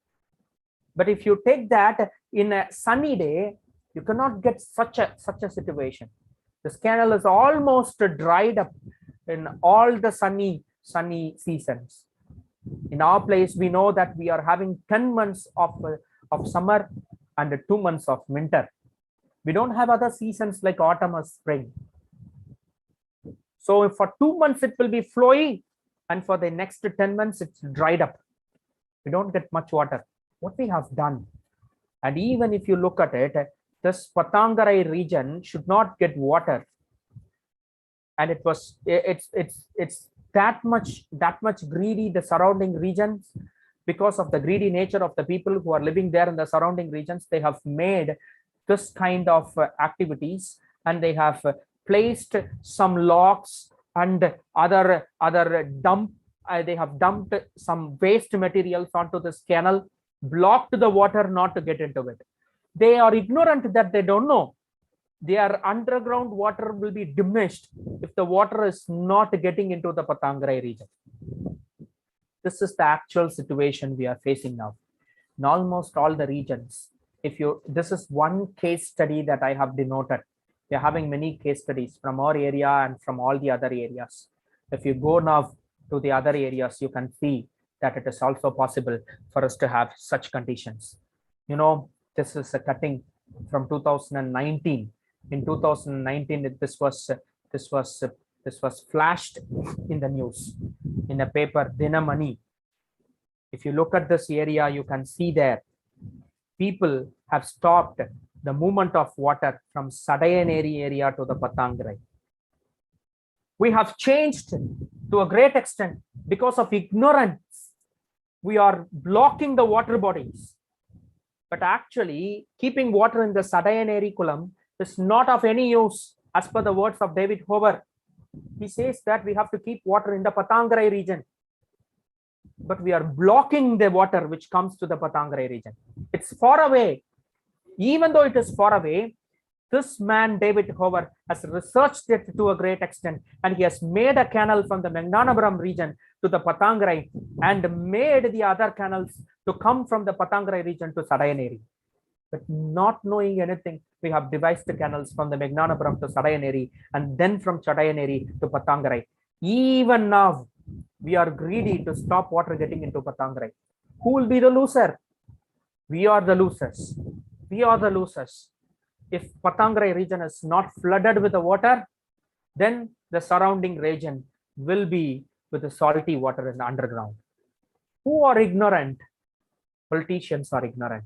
But if you take that in a sunny day, you cannot get such a situation. This canal is almost dried up in all the sunny seasons. In our place, we know that we are having 10 months of summer and 2 months of winter. We don't have other seasons like autumn or spring. So for 2 months it will be flowing, and for the next 10 months it's dried up. We don't get much water. What we have done, and even if you look at it, this Patangarai region should not get water, and it's that much greedy, the surrounding regions. Because of the greedy nature of the people who are living there in the surrounding regions, they have made this kind of activities, and they have placed some locks and other dump. They have dumped some waste materials onto this canal, blocked the water not to get into it. They are ignorant that they don't know their underground water will be diminished if the water is not getting into the Pathangarai region. This is the actual situation we are facing now in almost all the regions. This is one case study that I have denoted. We are having many case studies from our area and from all the other areas. If you go now to the other areas, you can see that it is also possible for us to have such conditions. This is a cutting from 2019. In 2019, this was flashed in the news in a paper, Dinamani. If you look at this area, you can see there people have stopped the movement of water from Sarayanary area to the Pathangarai. We have changed to a great extent because of ignorance. We are blocking the water bodies. But actually, keeping water in the Sarayanary Kulam is not of any use, as per the words of David Hover. He says that we have to keep water in the Pathangarai region. But we are blocking the water which comes to the Pathangarai region. It's far away. Even though it is far away, this man, David Hover, has researched it to a great extent, and he has made a canal from the Meghnanapuram region to the Pathangarai and made the other canals to come from the Pathangarai region to Sarayanary. But not knowing anything, we have devised the canals from the Meghnanapuram to Sarayanary and then from Sarayanary to Pathangarai. Even now, we are greedy to stop water getting into Pathangarai. Who will be the loser? We are the losers. We are the losers. If Pathangarai region is not flooded with the water, then the surrounding region will be with the salty water in the underground. Who are ignorant? Politicians are ignorant.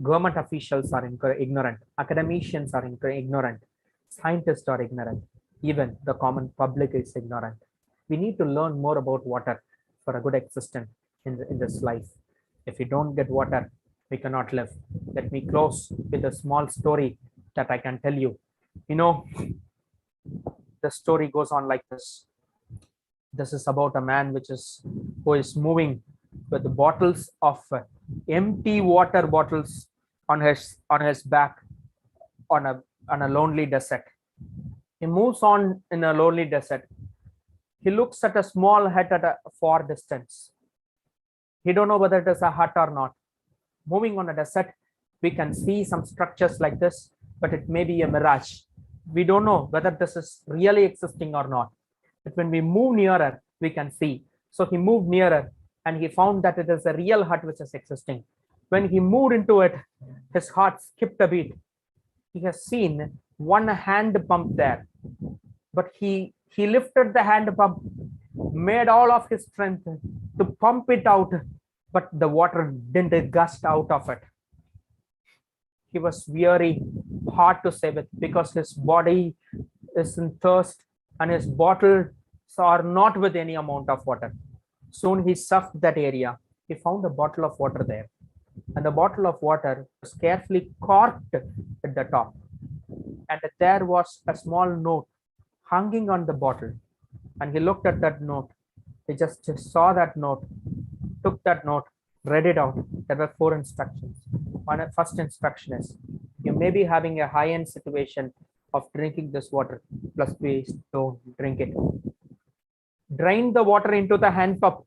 Government officials are ignorant. Academicians are ignorant. Scientists are ignorant. Even the common public is ignorant. We need to learn more about water for a good existence in this life. If we don't get water, we cannot live. Let me close with a small story that I can tell you. The story goes on like this. This is about a man who is moving with the bottles of empty water bottles on his back on a lonely desert. He moves on in a lonely desert. He looks at a small hut at a far distance. He don't know whether it is a hut or not. Moving on a desert, we can see some structures like this, but it may be a mirage. We don't know whether this is really existing or not. But when we move nearer, we can see. So he moved nearer and he found that it is a real hut which is existing. When he moved into it, his heart skipped a beat. He has seen one hand pump there, but he lifted the hand pump, made all of his strength to pump it out, but the water didn't gust out of it. He was weary, hard to save it, because his body is in thirst and his bottles are not with any amount of water. Soon he surfed that area. He found a bottle of water there, and the bottle of water was carefully corked at the top, and there was a small note hanging on the bottle. And he looked at that note. He just saw that note, took that note, read it out. There were 4 instructions. First instruction is, you may be having a high-end situation of drinking this water, plus please don't drink it. Drain the water into the hand pump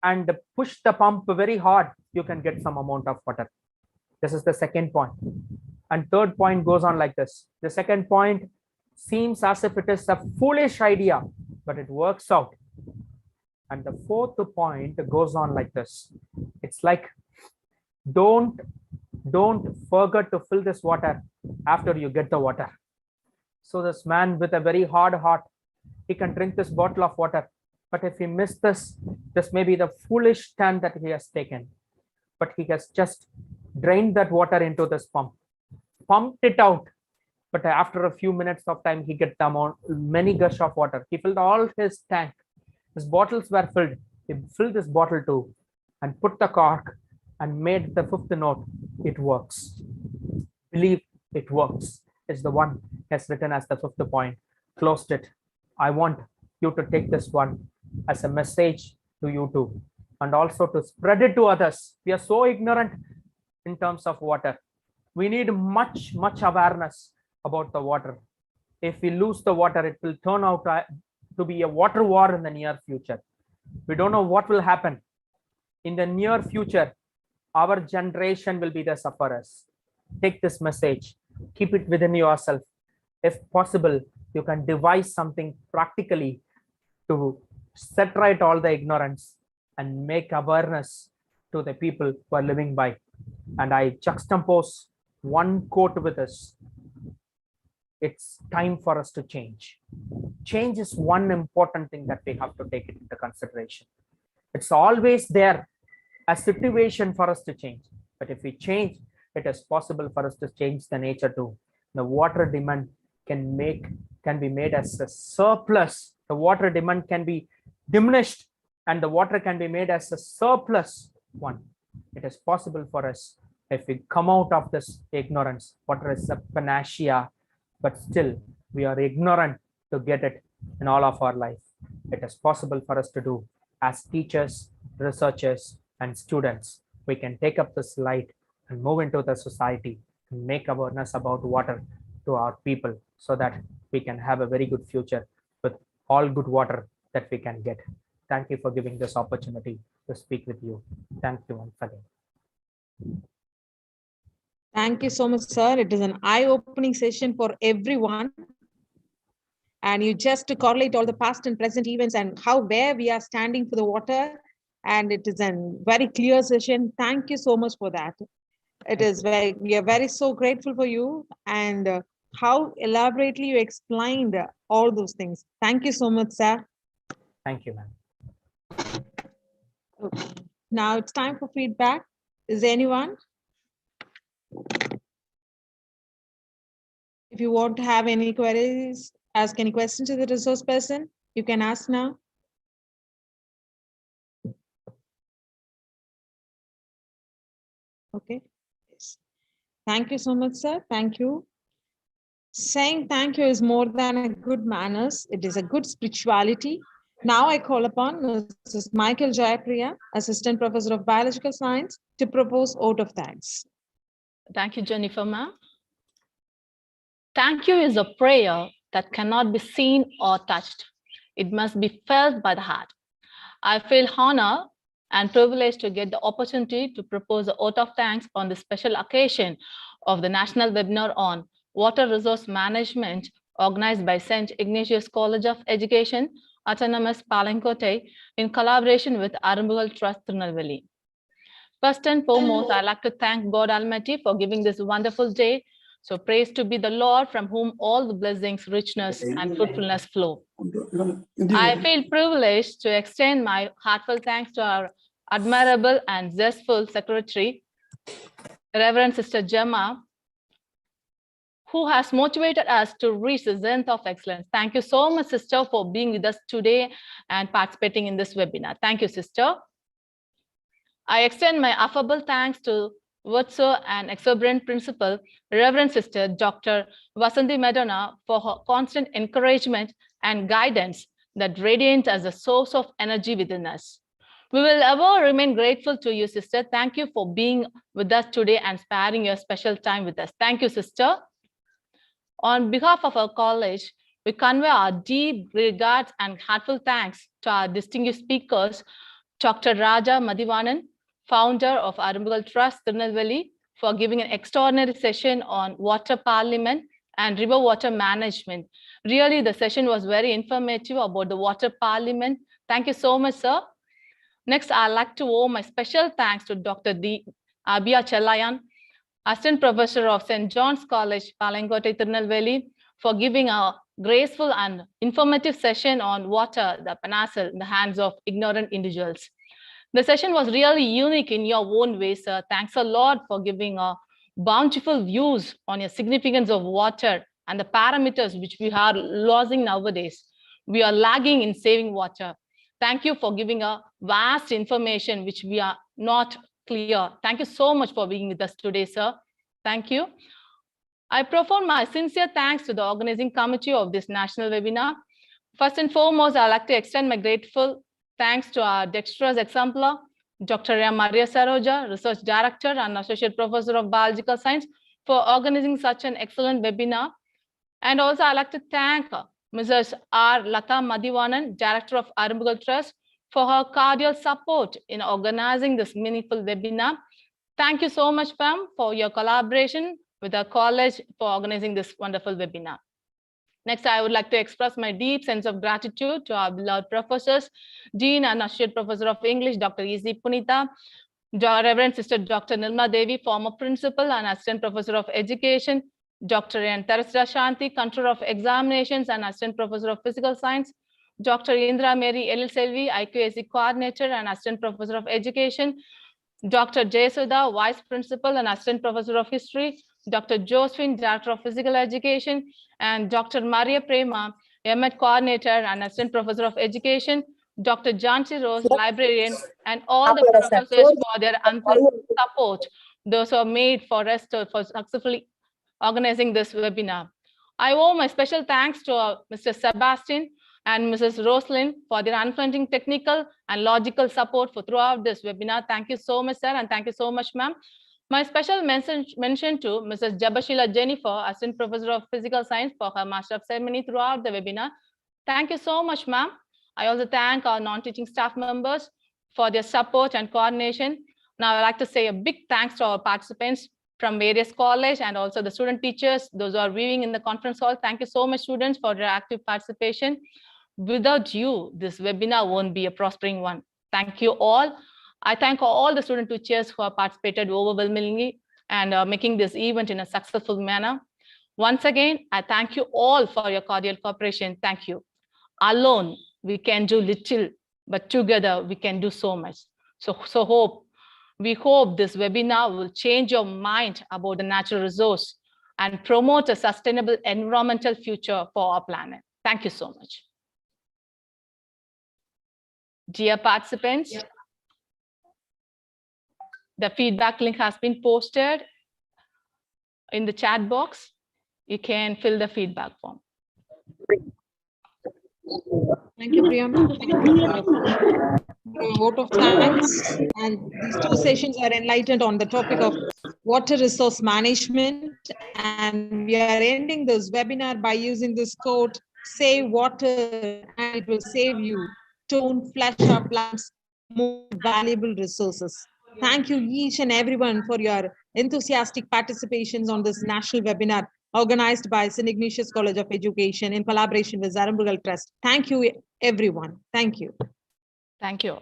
and push the pump very hard. You can get some amount of water. This is the second point. And third point goes on like this. The second point seems as if it is a foolish idea, but it works out. And the fourth point goes on like this. It's like, don't forget to fill this water after you get the water. So this man with a very hard heart, he can drink this bottle of water. But if he missed this may be the foolish stand that he has taken. But he has just drained that water into this pump, pumped it out. But after a few minutes of time, he gets many gush of water. He filled all his tank. His bottles were filled. He filled this bottle too and put the cork and made the 5th note. It works. Believe it works is the one has written as the 5th point. Closed it. I want you to take this one as a message to you too, and also to spread it to others. We are so ignorant in terms of water. We need much awareness about the water. If we lose the water, it will turn out to be a water war in the near future. We don't know what will happen. In the near future, our generation will be the sufferers. Take this message, keep it within yourself. If possible, you can devise something practically to set right all the ignorance and make awareness to the people who are living by. And I juxtapose one quote with this. It's time for us to change. Change is one important thing that we have to take into consideration. It's always there, a situation for us to change. But if we change, it is possible for us to change the nature too. The water demand can be made as a surplus. The water demand can be diminished and the water can be made as a surplus one. It is possible for us if we come out of this ignorance. Water is a panacea, but still we are ignorant to get it in all of our life. It is possible for us to do as teachers, researchers, and students. We can take up this light and move into the society and make awareness about water to our people so that we can have a very good future with all good water that we can get. Thank you for giving this opportunity to speak with you. Thank you once again. Thank you so much, sir. It is an eye-opening session for everyone. And you just to correlate all the past and present events and where we are standing for the water. And it is a very clear session. Thank you so much for that. We are very so grateful for you and how elaborately you explained all those things. Thank you so much, sir. Thank you, ma'am. Okay. Now it's time for feedback. Is there anyone? If you want to have any queries, ask any questions to the resource person, you can ask now. Okay. Yes. Thank you so much, sir. Thank you. Saying thank you is more than a good manners. It is a good spirituality. Now I call upon Mrs. Michael Jayapriya, Assistant Professor of Biological Science, to propose vote of thanks. Thank you, Jennifer, ma'am. Thank you is a prayer that cannot be seen or touched. It must be felt by the heart. I feel honored and privileged to get the opportunity to propose a vote of thanks on the special occasion of the National Webinar on Water Resource Management organized by St. Ignatius College of Education, Autonomous Palankote, in collaboration with Hydrological Trust Tirunelveli. First and foremost, I'd like to thank God Almighty for giving this wonderful day. So praise to be the Lord from whom all the blessings, richness, and fruitfulness flow. I feel privileged to extend my heartfelt thanks to our admirable and zestful secretary, Reverend Sister Gemma, who has motivated us to reach the zenith of excellence. Thank you so much, sister, for being with us today and participating in this webinar. Thank you, sister. I extend my affable thanks to virtual and exuberant principal, Reverend Sister Dr. Vasanthi Madonna, for her constant encouragement and guidance that radiates as a source of energy within us. We will ever remain grateful to you, sister. Thank you for being with us today and sparing your special time with us. Thank you, sister. On behalf of our college, we convey our deep regards and heartfelt thanks to our distinguished speakers, Dr. Raja Madhivanan, founder of Hydrological Trust Tirunelveli, for giving an extraordinary session on water parliament and river water management. Really, the session was very informative about the water parliament. Thank you so much, sir. Next, I'd like to owe my special thanks to Dr. D. Abhiya Chelayan, Assistant Professor of St. John's College, Palankote, Tirunelveli, for giving a graceful and informative session on water, the panacea in the hands of ignorant individuals. The session was really unique in your own way, sir. Thanks a lot for giving a bountiful views on your significance of water and the parameters which we are losing nowadays. We are lagging in saving water. Thank you for giving a vast information which we are not clear. Thank you so much for being with us today, sir. Thank you. I profound my sincere thanks to the organizing committee of this national webinar. First and foremost, I'd like to extend my grateful thanks to our dexterous exemplar, Dr. Maria Saroja, Research Director and Associate Professor of Biological Science, for organizing such an excellent webinar. And also I'd like to thank Mrs. R. Lata Madhivanan, Director of Arumbagal Trust, for her cordial support in organizing this meaningful webinar. Thank you so much, ma'am, for your collaboration with our college for organizing this wonderful webinar. Next, I would like to express my deep sense of gratitude to our beloved professors, Dean and Associate Professor of English, Dr. E.C. Punita, Reverend Sister Dr. Nirma Devi, former Principal and Assistant Professor of Education, Dr. N. Teresa Shanti, Controller of Examinations and Assistant Professor of Physical Science, Dr. Indra Mary Elil Selvi, IQAC Coordinator and Assistant Professor of Education, Dr. Jayasudha, Vice Principal and Assistant Professor of History, Dr. Josephine, Director of Physical Education, and Dr. Maria Prema, MEd Coordinator and Assistant Professor of Education, Dr. Jansi Rose, Librarian, and all the professors for their unselfish support. Those who are made for us for successfully organizing this webinar. I owe my special thanks to Mr. Sebastian and Mrs. Roslyn for their unflinching technical and logical support for throughout this webinar. Thank you so much, sir, and thank you so much, ma'am. My special mention to Mrs. Jabashila Jennifer, Assistant Professor of Physical Science, for her Master of Ceremony throughout the webinar. Thank you so much, ma'am. I also thank our non-teaching staff members for their support and coordination. Now, I'd like to say a big thanks to our participants from various colleges and also the student teachers, those who are viewing in the conference hall. Thank you so much, students, for your active participation. Without you, this webinar won't be a prospering one. Thank you all. I thank all the student teachers who have participated overwhelmingly and making this event in a successful manner. Once again, I thank you all for your cordial cooperation. Thank you. Alone, we can do little, but together we can do so much. We hope this webinar will change your mind about the natural resource and promote a sustainable environmental future for our planet. Thank you so much. Dear participants, the feedback link has been posted in the chat box. You can fill the feedback form. Thank you, Priyam. Vote of thanks. And these two sessions are enlightened on the topic of water resource management. And we are ending this webinar by using this quote, save water and it will save you. Don't flush our plants, more valuable resources. Thank you each and everyone for your enthusiastic participations on this national webinar organized by St. Ignatius College of Education in collaboration with Arumbagal Trust. Thank you, everyone. Thank you. Thank you.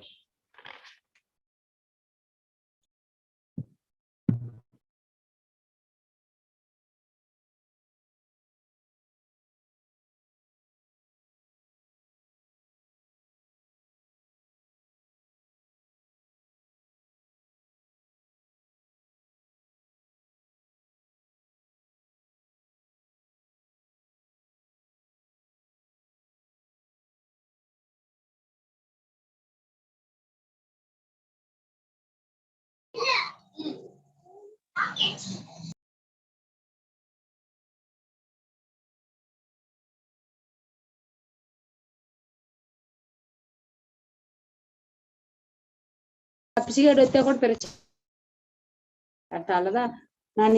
அதனாலதான் நான்